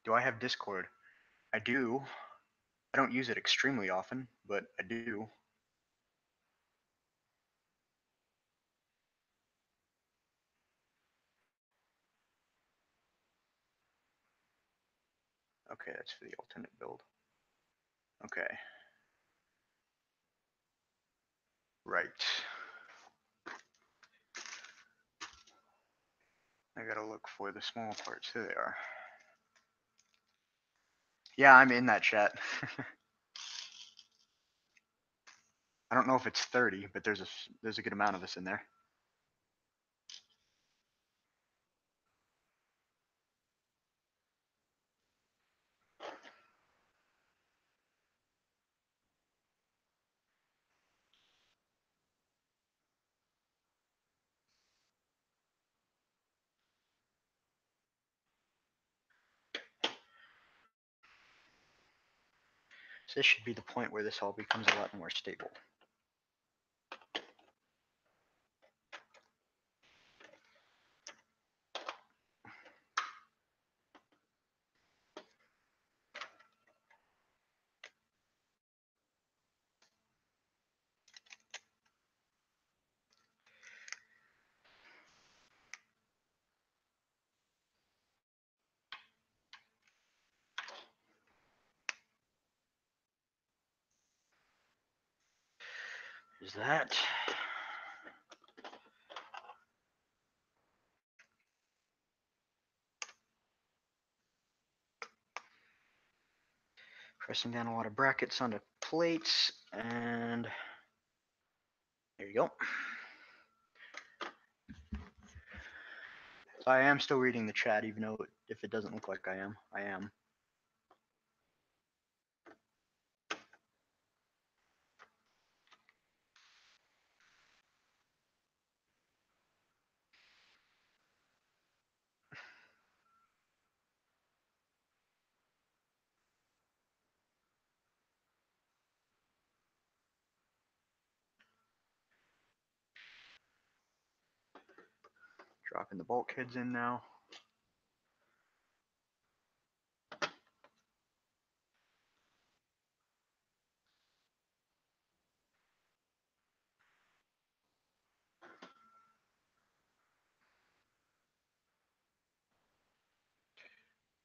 Do I have Discord? I do. I don't use it extremely often, but I do. Okay, that's for the alternate build. Okay. Right. I gotta look for the small parts. Here they are. Yeah, I'm in that chat. I don't know if it's 30, but there's a good amount of us in there. So this should be the point where this all becomes a lot more stable. Is that? Pressing down a lot of brackets onto plates, and there you go. So I am still reading the chat, even though if it doesn't look like I am, I am. Dropping the bulkheads in now.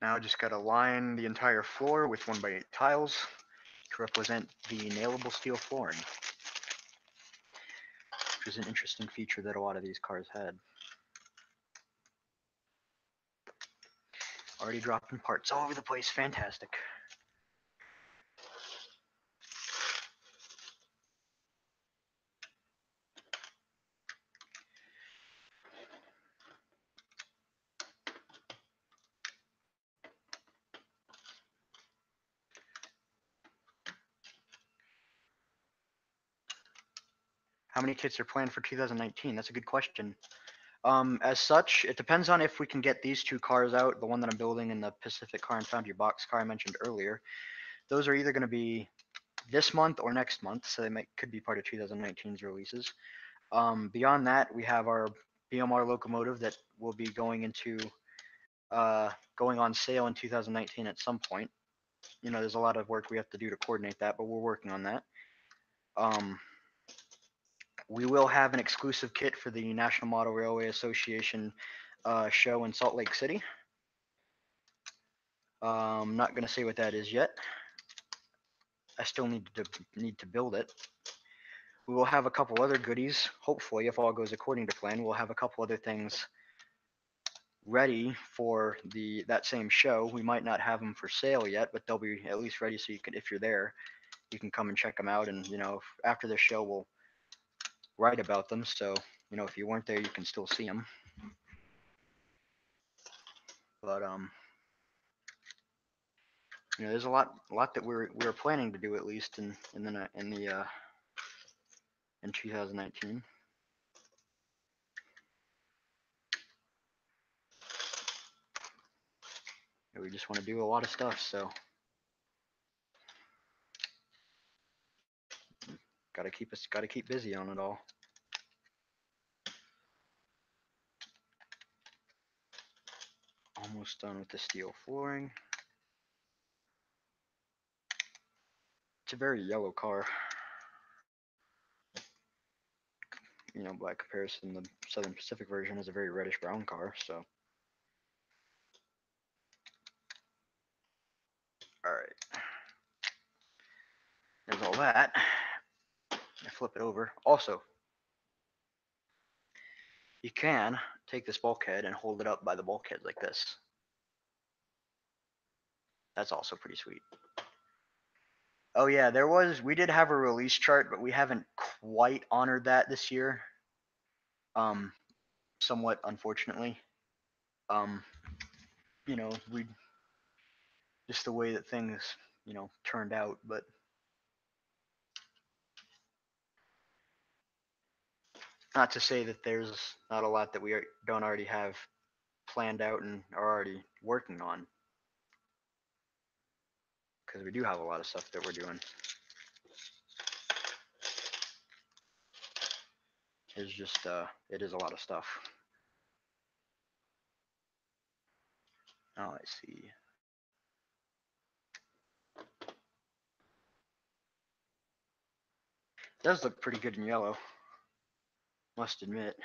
Now I just got to line the entire floor with 1x8 tiles to represent the nailable steel flooring, which is an interesting feature that a lot of these cars had. Already dropping parts all over the place. Fantastic. How many kits are planned for 2019? That's a good question. As such, it depends on if we can get these two cars out, the one that I'm building and the Pacific car and Foundry box car I mentioned earlier. Those are either going to be this month or next month, so they could be part of 2019's releases. Beyond that, we have our BMR locomotive that will be going on sale in 2019 at some point. You know, there's a lot of work we have to do to coordinate that, but we're working on that. We will have an exclusive kit for the National Model Railway Association show in Salt Lake City. I'm not going to say what that is yet. I still need to build it. We will have a couple other goodies. Hopefully, if all goes according to plan, we'll have a couple other things ready for that same show. We might not have them for sale yet, but they'll be at least ready, so you can, if you're there, you can come and check them out. And after the show, we'll write about them. So if you weren't there, you can still see them. But there's a lot that we're planning to do, at least in 2019. We just want to do a lot of stuff, so gotta keep busy on it all. Almost done with the steel flooring. It's a very yellow car. By comparison, the Southern Pacific version is a very reddish brown car, so. Alright. There's all that. I flip it over. Also, you can take this bulkhead and hold it up by the bulkhead like this. That's also pretty sweet. Oh yeah, we did have a release chart, but we haven't quite honored that this year. Somewhat unfortunately. We just the way that things, turned out, but not to say that there's not a lot that we don't already have planned out and are already working on, because we do have a lot of stuff that we're doing. It's just it is a lot of stuff. Oh, I see. It does look pretty good in yellow, must admit.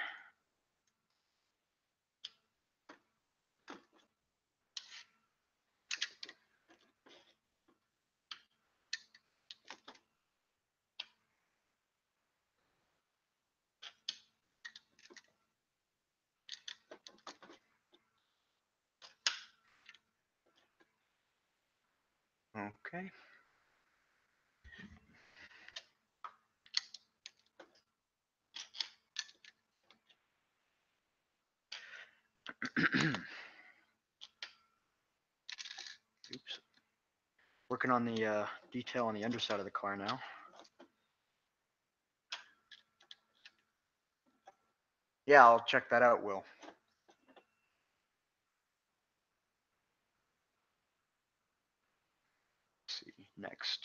Okay. Oops. Working on the detail on the underside of the car now. Yeah, I'll check that out, Will. Let's see, next.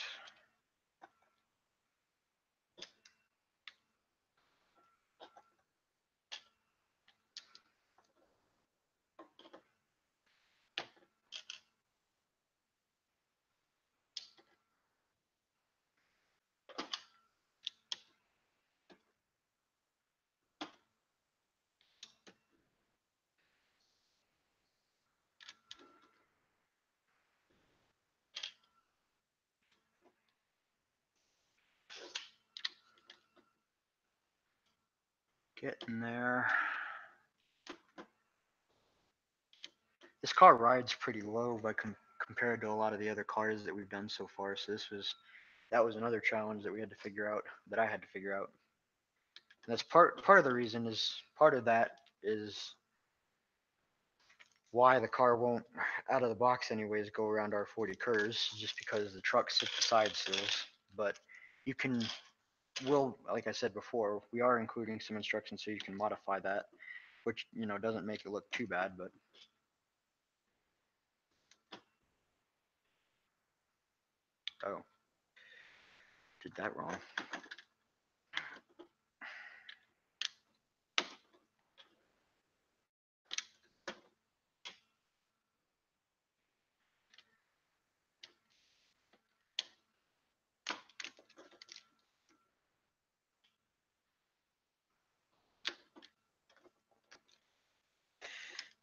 Getting there. This car rides pretty low by compared to a lot of the other cars that we've done so far. So that was another challenge that we had to figure out, that I had to figure out. And that's part of the reason is part of that is why the car won't, out of the box anyways, go around our 40 curves, just because the truck sits beside sills. But you can, like I said before, we are including some instructions so you can modify that, which, doesn't make it look too bad, but. Oh, did that wrong.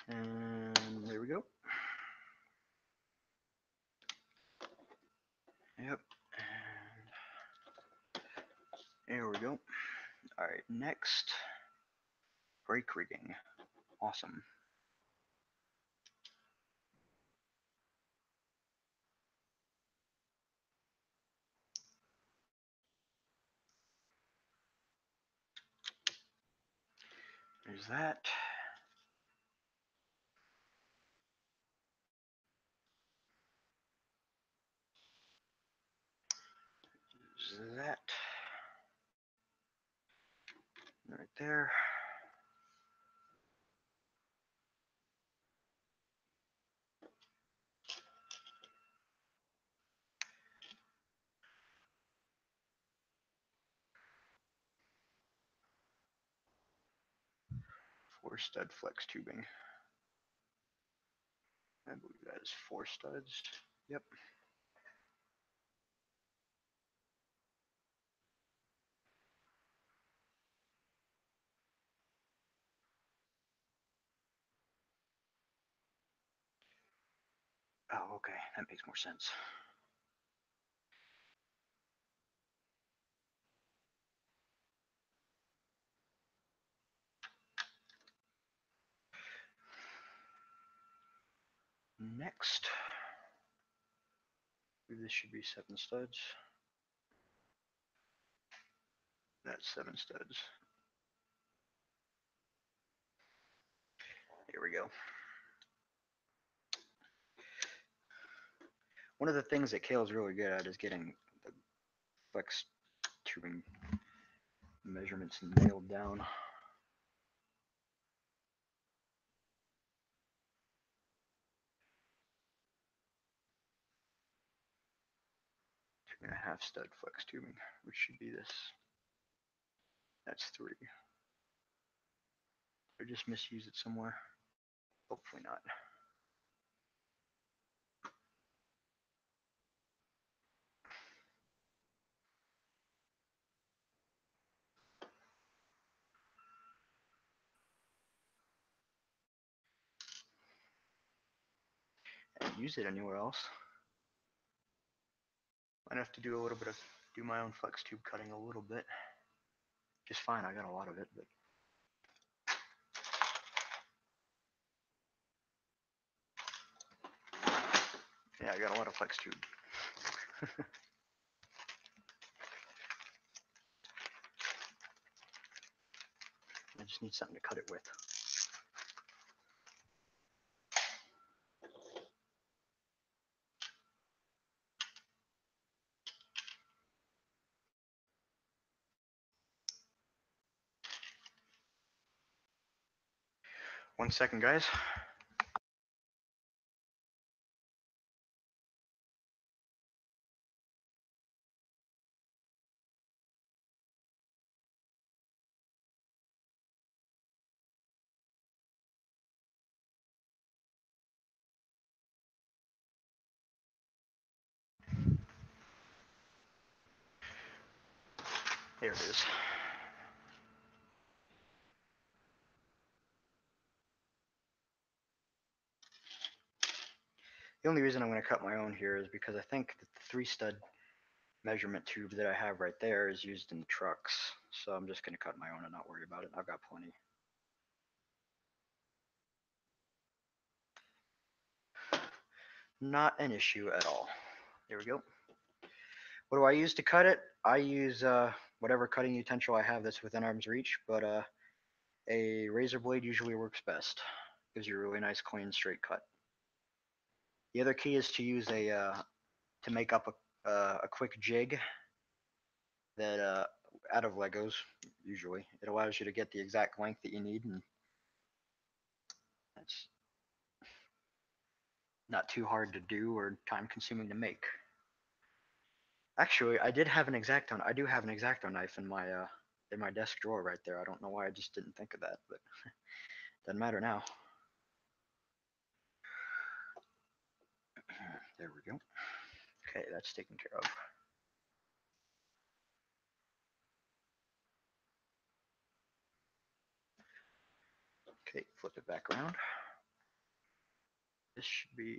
And there we go. Yep. And there we go. All right, next, brake rigging. Awesome. There's that. There's that. Right there. Four stud flex tubing. I believe that is 4 studs. Yep. Oh, okay. That makes more sense. Next, this should be 7 studs. That's 7 studs. Here we go. One of the things that Kale's really good at is getting the flex tubing measurements nailed down. 2.5 stud flex tubing, which should be this. That's 3. I just misused it somewhere. Hopefully not. I didn't use it anywhere else. Might have to do my own flex tube cutting a little bit. Just fine, I got a lot of it, but. Yeah, I got a lot of flex tube. I just need something to cut it with. One second, guys. There it is. The only reason I'm going to cut my own here is because I think that the 3 stud measurement tube that I have right there is used in the trucks. so I'm just gonna cut my own and not worry about it. I've got plenty. Not an issue at all. There we go. What do I use to cut it? I use whatever cutting utensil I have that's within arm's reach, but a razor blade usually works best. Gives you a really nice, clean, straight cut. The other key is to use to make up a quick jig that out of Legos. Usually, it allows you to get the exact length that you need, and it's not too hard to do or time consuming to make. Actually, I did have an X-Acto. I do have an X-Acto knife in my desk drawer right there. I don't know why I just didn't think of that, but doesn't matter now. There we go. Okay, that's taken care of. Okay, flip it back around. This should be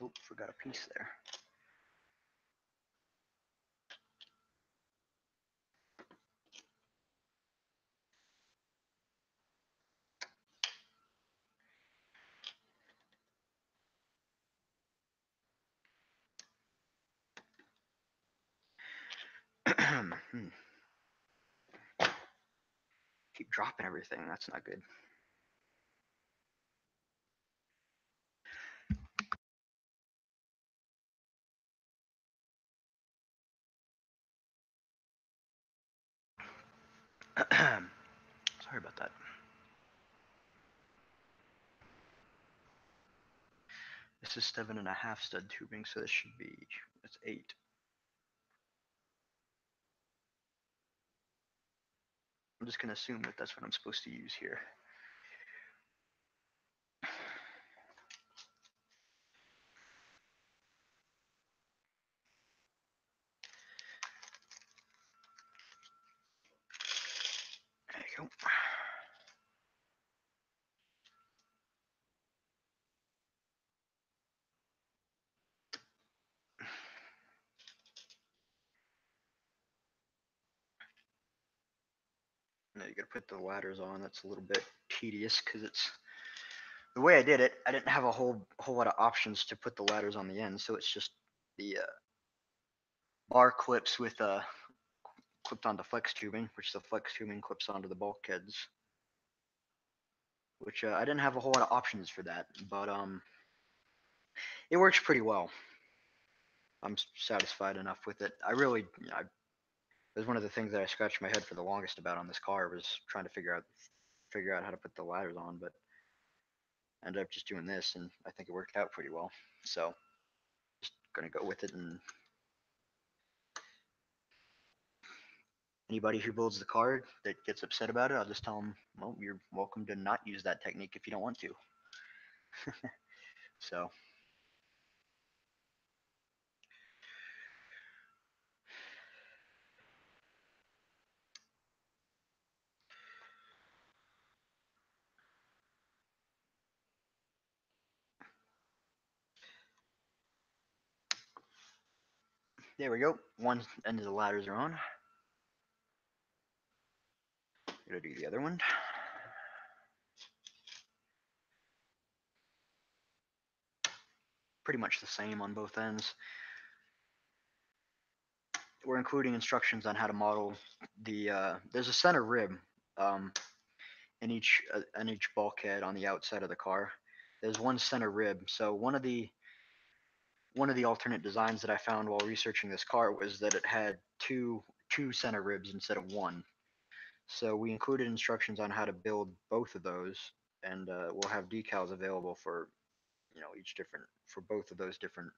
Oop, forgot a piece there. Keep dropping everything. That's not good. Sorry about that. This is 7.5 stud tubing, so this should be, that's 8. I'm just going to assume that that's what I'm supposed to use here. There you go. Now you got to put the ladders on. That's a little bit tedious because it's the way I did it. I didn't have a whole lot of options to put the ladders on the end, so it's just the bar clips with clipped onto flex tubing, which the flex tubing clips onto the bulkheads. Which I didn't have a whole lot of options for that, but it works pretty well. I'm satisfied enough with it. I really, it was one of the things that I scratched my head for the longest about on this car was trying to figure out how to put the ladders on, but I ended up just doing this, and I think it worked out pretty well. So just gonna go with it, and anybody who builds the car that gets upset about it, I'll just tell them, well, you're welcome to not use that technique if you don't want to. So there we go. One end of the ladders are on. Gonna do the other one. Pretty much the same on both ends. We're including instructions on how to model the. There's a center rib in each bulkhead on the outside of the car. There's one center rib. So one of the alternate designs that I found while researching this car was that it had two center ribs instead of one. So we included instructions on how to build both of those, and we'll have decals available for each different for both of those different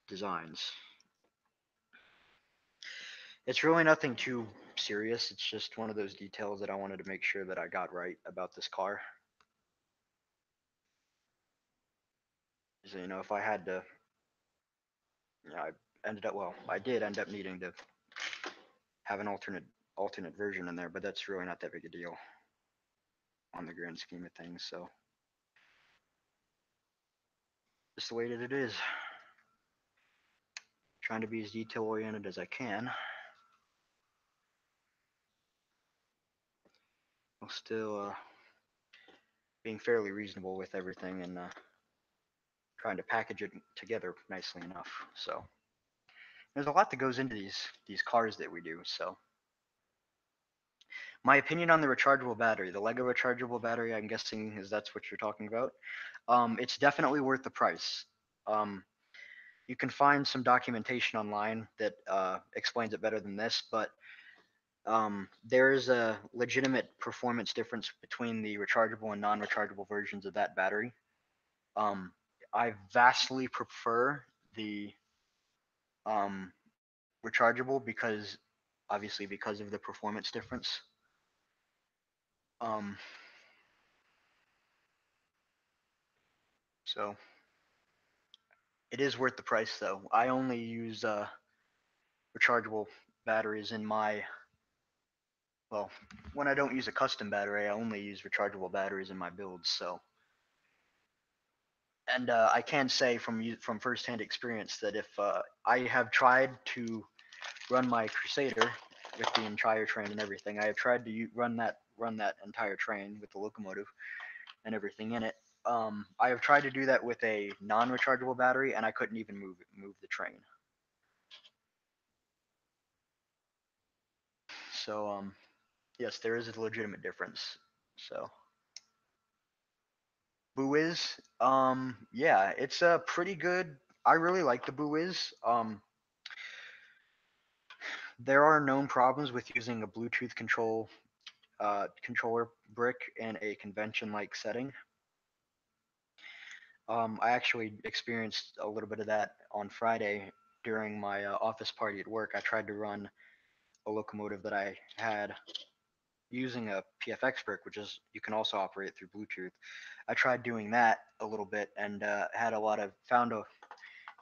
designs. It's really nothing too serious. It's just one of those details that I wanted to make sure that I got right about this car. So, if I had to, ended up, well, I did end up needing to have an alternate version in there, but that's really not that big a deal on the grand scheme of things. So just the way that it is. Trying to be as detail oriented as I can, while still being fairly reasonable with everything and trying to package it together nicely enough. So there's a lot that goes into these cars that we do. So my opinion on the rechargeable battery, the Lego rechargeable battery, I'm guessing is that's what you're talking about. It's definitely worth the price. Um, you can find some documentation online that explains it better than this, but there is a legitimate performance difference between the rechargeable and non-rechargeable versions of that battery. Um, I vastly prefer the um, rechargeable because obviously because of the performance difference. Um, so it is worth the price though. I only use rechargeable batteries in my, well, when I don't use a custom battery, I only use rechargeable batteries in my builds. So, and I can say from firsthand experience that if I have tried to run my Crusader with the entire train and everything, I have tried to run that entire train with the locomotive and everything in it. I have tried to do that with a non-rechargeable battery, and I couldn't even move the train. So yes, there is a legitimate difference. So Buiz, yeah, it's a pretty good. I really like the Buiz. There are known problems with using a Bluetooth controller brick in a convention-like setting. I actually experienced a little bit of that on Friday during my office party at work. I tried to run a locomotive that I had using a PFX brick, which is you can also operate through Bluetooth. I tried doing that a little bit and had found a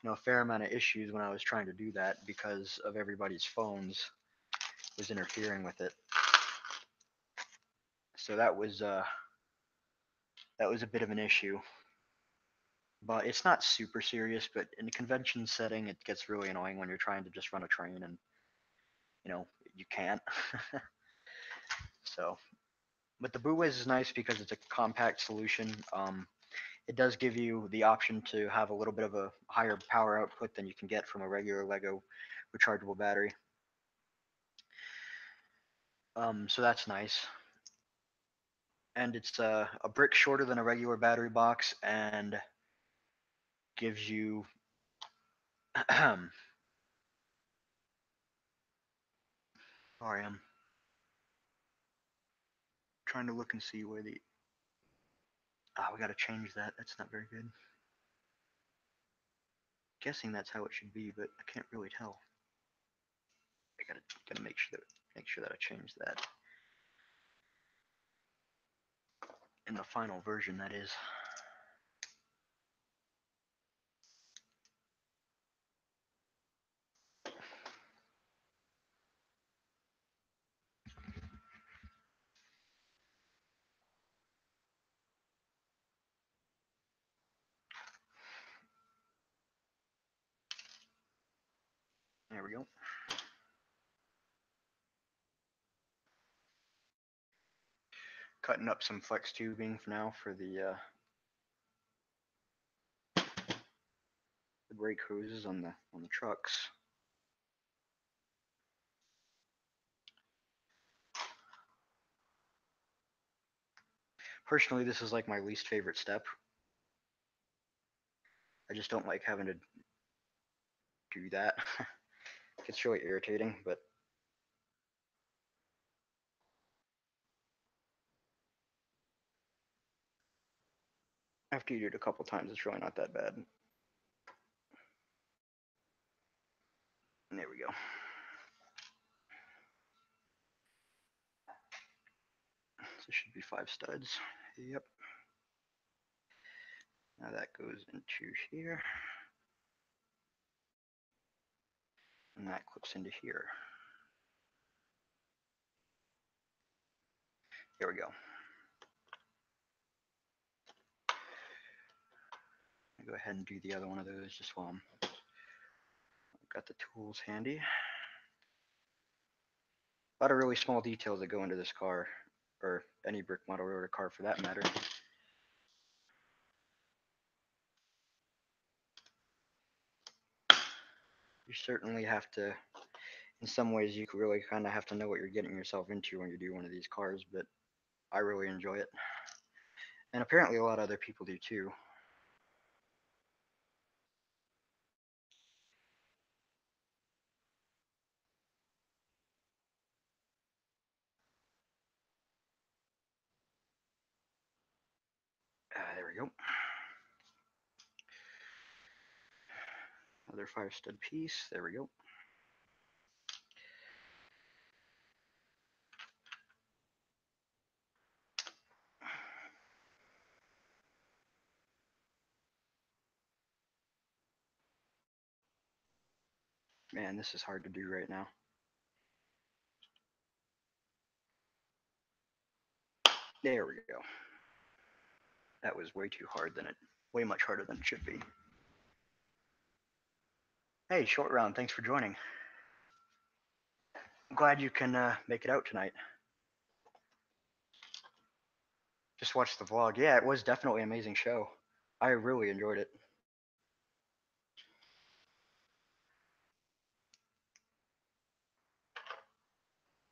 a fair amount of issues when I was trying to do that because of everybody's phones was interfering with it. So that was a bit of an issue. But it's not super serious, but in a convention setting it gets really annoying when you're trying to just run a train and you can't. So but the Bootways is nice because it's a compact solution. It does give you the option to have a little bit of a higher power output than you can get from a regular Lego rechargeable battery. So that's nice. And it's a brick shorter than a regular battery box and gives you sorry, I'm trying to look and see where the we got to change that. That's not very good. Guessing that's how it should be, but I can't really tell. I gotta make sure that I change that in the final version. That is. There we go. Cutting up some flex tubing for now for the brake hoses on the trucks. Personally, this is like my least favorite step. I just don't like having to do that. It's really irritating, but after you do it a couple times, it's really not that bad. And there we go. So should be 5 studs. Yep. Now that goes into here. And that clips into here. There we go. I'll go ahead and do the other one of those just while I've got the tools handy. A lot of really small details that go into this car, or any brick model rotor car for that matter. You certainly have to, in some ways, you really kind of have to know what you're getting yourself into when you do one of these cars, but I really enjoy it. And apparently a lot of other people do too. There we go. Another 5-stud piece. There we go. Man, this is hard to do right now. There we go. That was way too hard way much harder than it should be. Hey, Short Round, thanks for joining. I'm glad you can make it out tonight. Just watched the vlog. Yeah, it was definitely an amazing show. I really enjoyed it.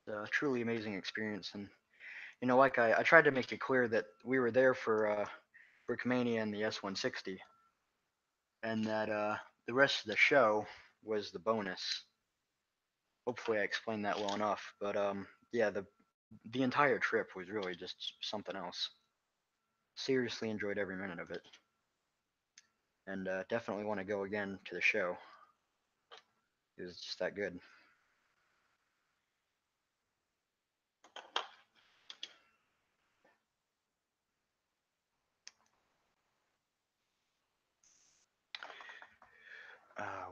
A truly amazing experience. And, you know, like I tried to make it clear that we were there for Brickmania and the S160. And that the rest of the show was the bonus. Hopefully I explained that well enough. But yeah, the entire trip was really just something else. Seriously enjoyed every minute of it. And definitely want to go again to the show. It was just that good.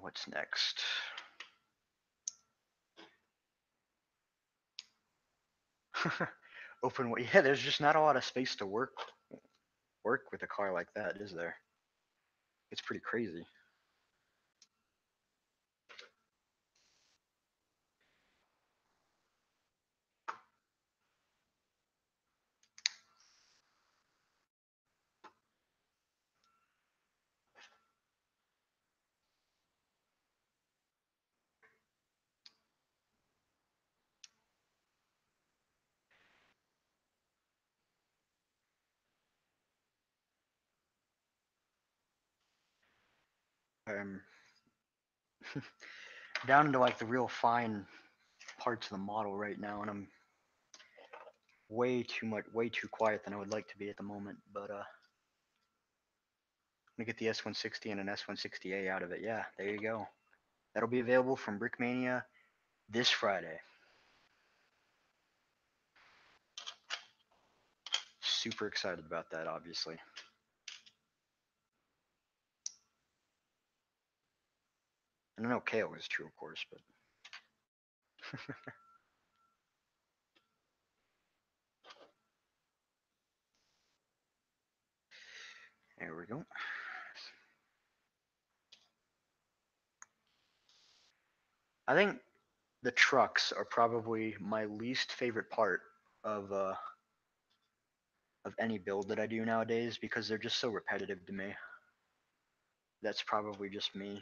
What's next? Open. Yeah, there's just not a lot of space to work with a car like that, is there? It's pretty crazy. I'm down to like the real fine parts of the model right now, and I'm way too quiet than I would like to be at the moment. But I'm gonna get the S160 and an S160A out of it. Yeah, there you go. That'll be available from Brickmania this Friday. Super excited about that, obviously. And I know Kale is too, of course, but there we go. I think the trucks are probably my least favorite part of any build that I do nowadays because they're just so repetitive to me. That's probably just me.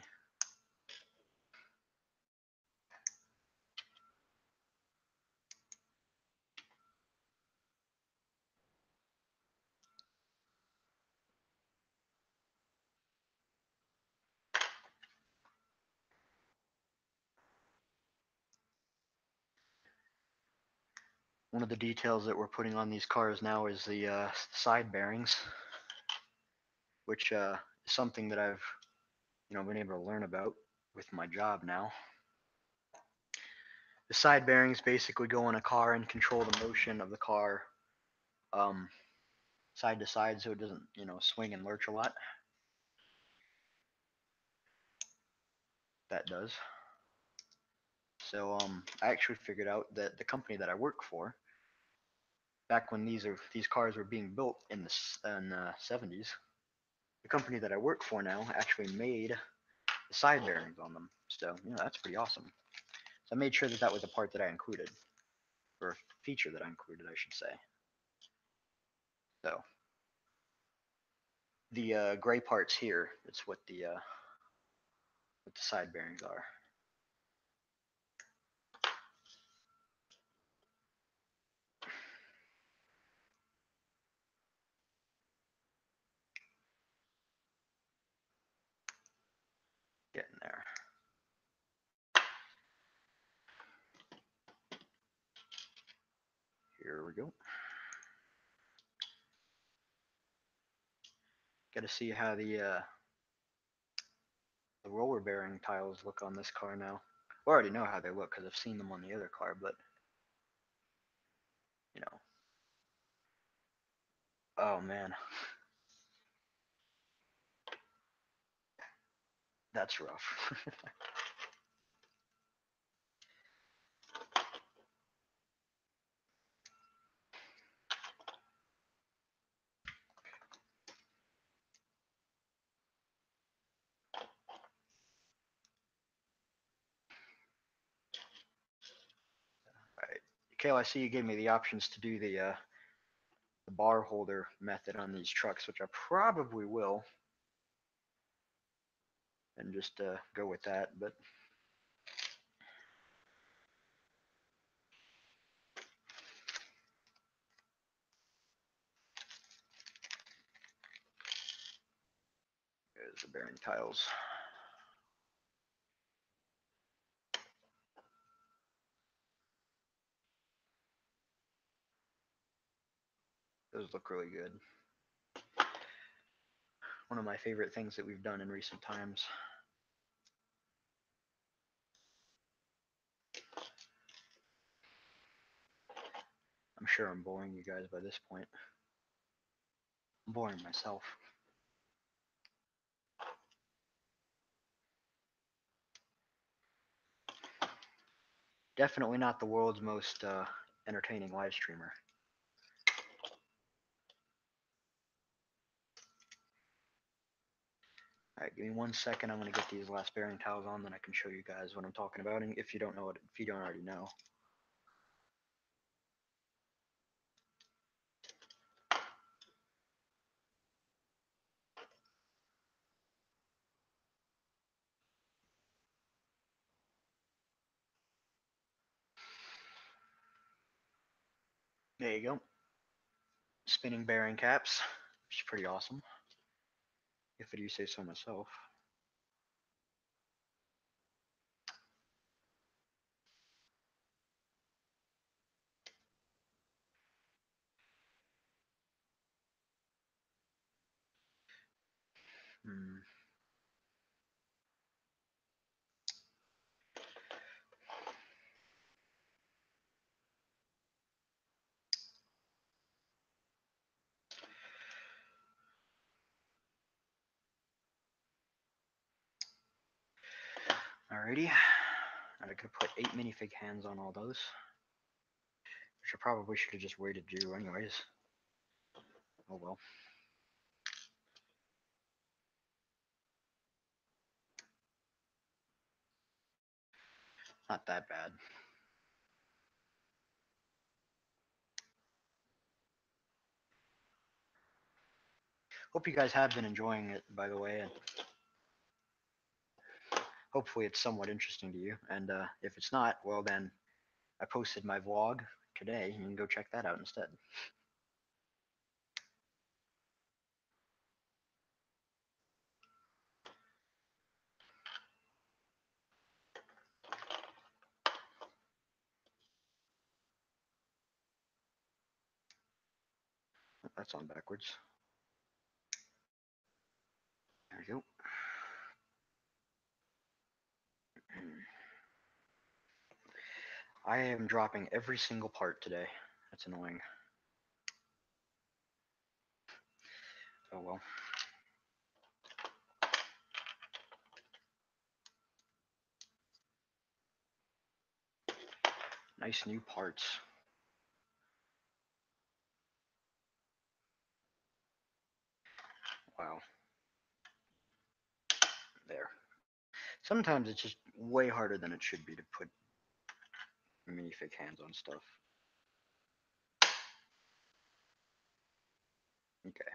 One of the details that we're putting on these cars now is the side bearings, which is something that I've been able to learn about with my job now. The side bearings basically go in a car and control the motion of the car side to side so it doesn't swing and lurch a lot. That does. So I actually figured out that the company that I work for, back when these cars were being built in the 70s, the company that I work for now actually made the side bearings on them. So that's pretty awesome. So I made sure that that was a part that I included, or a feature that I included, I should say. So the gray parts here, it's what the side bearings are. Getting there. Here we go. Got to see how the roller bearing tiles look on this car now. I already know how they look because I've seen them on the other car, but oh man, that's rough. Alright, Kale, I see you gave me the options to do the bar holder method on these trucks, which I probably will, and just go with that. But there's the bearing tiles. Those look really good. One of my favorite things that we've done in recent times. I'm sure I'm boring you guys by this point. I'm boring myself. Definitely not the world's most entertaining live streamer. Alright, give me 1 second. I'm gonna get these last bearing tiles on, then I can show you guys what I'm talking about. And if you don't know it, if you don't already know. There you go. Spinning bearing caps, which is pretty awesome, if I do say so myself. Alrighty. I could have put 8 minifig hands on all those, which I probably should have just waited to do anyways. Oh well. Not that bad. Hope you guys have been enjoying it, by the way, and hopefully it's somewhat interesting to you. And if it's not, well then, I posted my vlog today, and you can go check that out instead. That's on backwards. There you go. I am dropping every single part today. That's annoying. Oh well. Nice new parts. Wow. There. Sometimes it's just way harder than it should be to put minifig hands on stuff. Okay.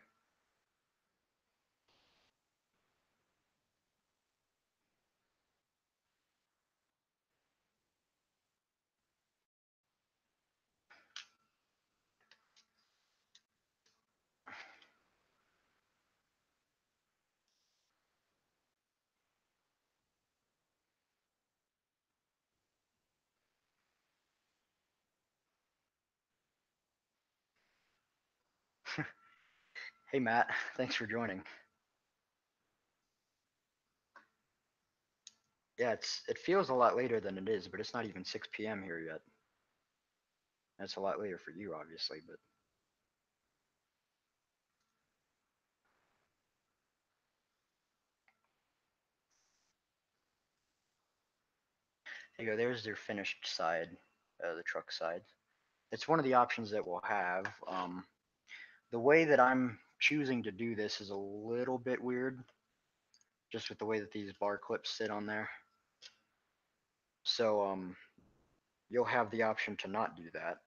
Hey Matt, thanks for joining. Yeah, it feels a lot later than it is, but it's not even 6 p.m. here yet. That's a lot later for you, obviously, but there you go. There's their finished side, the truck side. It's one of the options that we'll have. The way that I'm choosing to do this is a little bit weird, just with the way that these bar clips sit on there. So you'll have the option to not do that.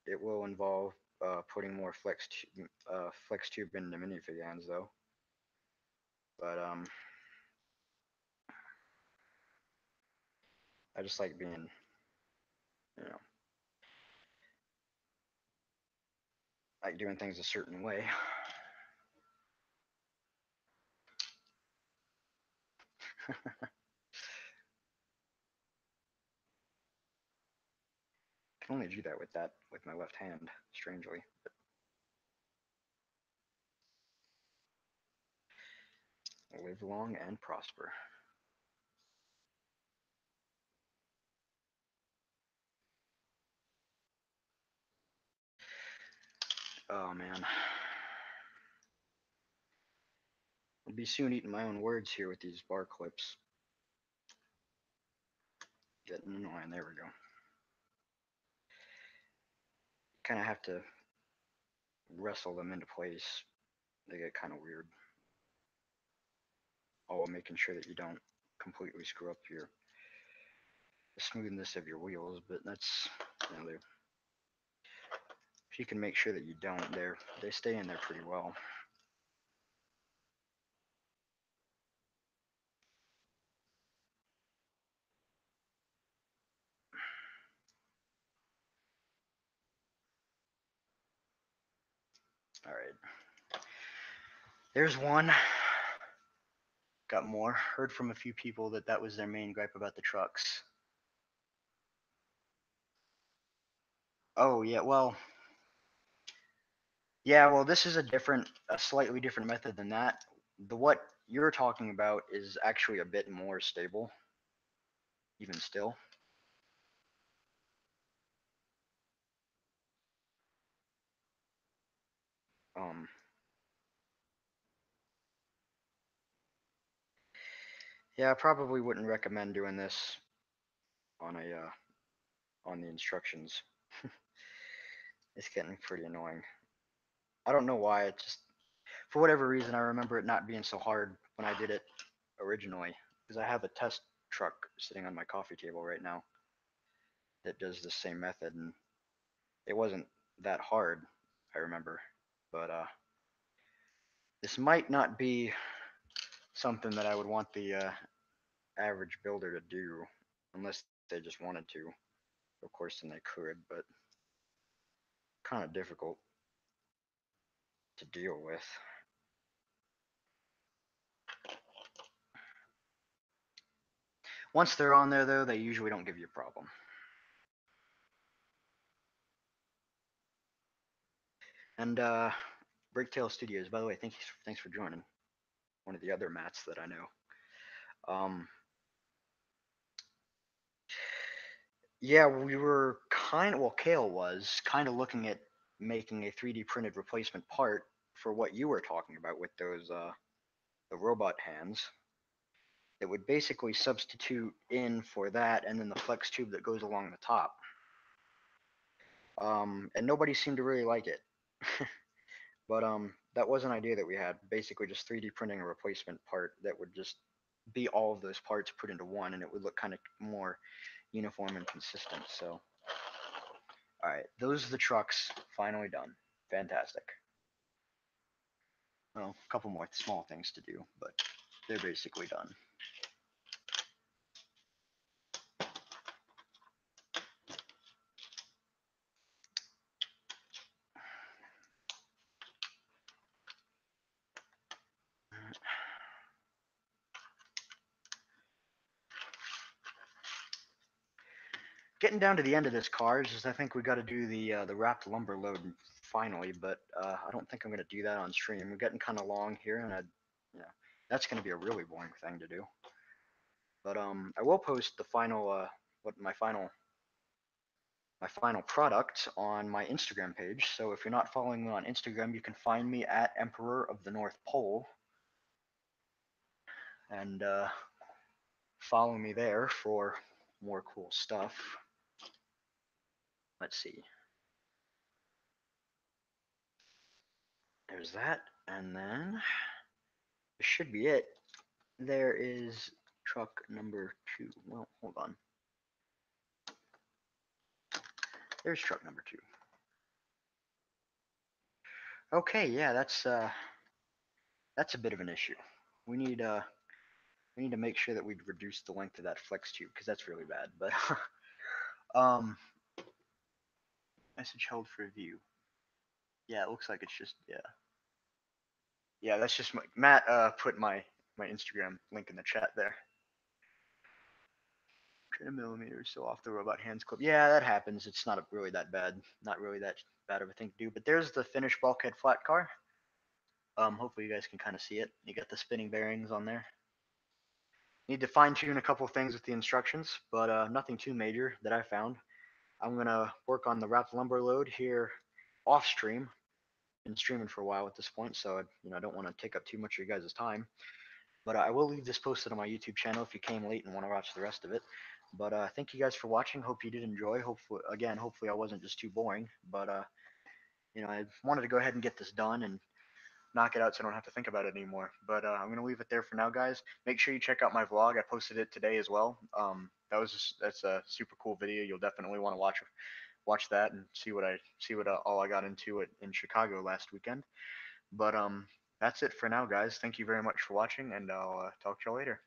It will involve putting more flex tube into minifig hands though. But I just like being, you know, like doing things a certain way. I can only do that with my left hand, strangely. But live long and prosper. Oh man. I'll be soon eating my own words here with these bar clips. Getting annoying. There we go. Kind of have to wrestle them into place. They get kind of weird. All while making sure that you don't completely screw up the smoothness of your wheels. But that's, you know, if you can make sure that you don't, they stay in there pretty well. All right. There's one. Got more. Heard from a few people that was their main gripe about the trucks. Oh yeah, well, yeah, well, this is a slightly different method than that. What you're talking about is actually a bit more stable, even still. Um, yeah, I probably wouldn't recommend doing this on on the instructions. It's getting pretty annoying. I don't know why. It just for whatever reason I remember it not being so hard when I did it originally because I have a test truck sitting on my coffee table right now that does the same method and it wasn't that hard. I remember, but this might not be something that I would want the average builder to do unless they just wanted to. Of course, then they could, but kind of difficult to deal with. Once they're on there, though, they usually don't give you a problem. And Breaktail Studios, by the way, thanks for joining. One of the other mats that I know. Yeah, we were Kale was kind of looking at making a 3D printed replacement part for what you were talking about with those the robot hands. It would basically substitute in for that and then the flex tube that goes along the top. and nobody seemed to really like it. But that was an idea that we had. Basically, just 3D printing a replacement part that would just be all of those parts put into one, and it would look kind of more uniform and consistent. So, all right, those are the trucks finally done. Fantastic. Well, a couple more small things to do, but they're basically done. Getting down to the end of this car, just I think we got to do the wrapped lumber load finally, but I don't think I'm gonna do that on stream. We're getting kind of long here, and you know, that's gonna be a really boring thing to do. But I will post the final what my final product on my Instagram page. So if you're not following me on Instagram, you can find me at Emperor of the North Pole, and follow me there for more cool stuff. Let's see. There's that, and then this should be it. There is truck number 2. Well, hold on. There's truck number 2. Okay, yeah, that's a bit of an issue. We need to make sure that we reduce the length of that flex tube because that's really bad. But um, message held for view. Yeah, it looks like it's just yeah. That's just Matt put my Instagram link in the chat there. 10 millimeters, so off the robot hands clip. Yeah, that happens. It's not really that bad. Not really that bad of a thing to do. But there's the finished bulkhead flat car. Hopefully you guys can kind of see it. You got the spinning bearings on there. Need to fine tune a couple things with the instructions, but nothing too major that I found. I'm gonna work on the wrapped lumber load here off stream. Been streaming for a while at this point, so I don't want to take up too much of your guys' time. But I will leave this posted on my YouTube channel if you came late and want to watch the rest of it. But thank you guys for watching. Hope you did enjoy. Hopefully I wasn't just too boring. But I wanted to go ahead and get this done and knock it out so I don't have to think about it anymore. But I'm gonna leave it there for now, guys. Make sure you check out my vlog. I posted it today as well. That's a super cool video. You'll definitely want to watch that and see what all I got into it in Chicago last weekend. But that's it for now, guys. Thank you very much for watching, and I'll talk to y'all later.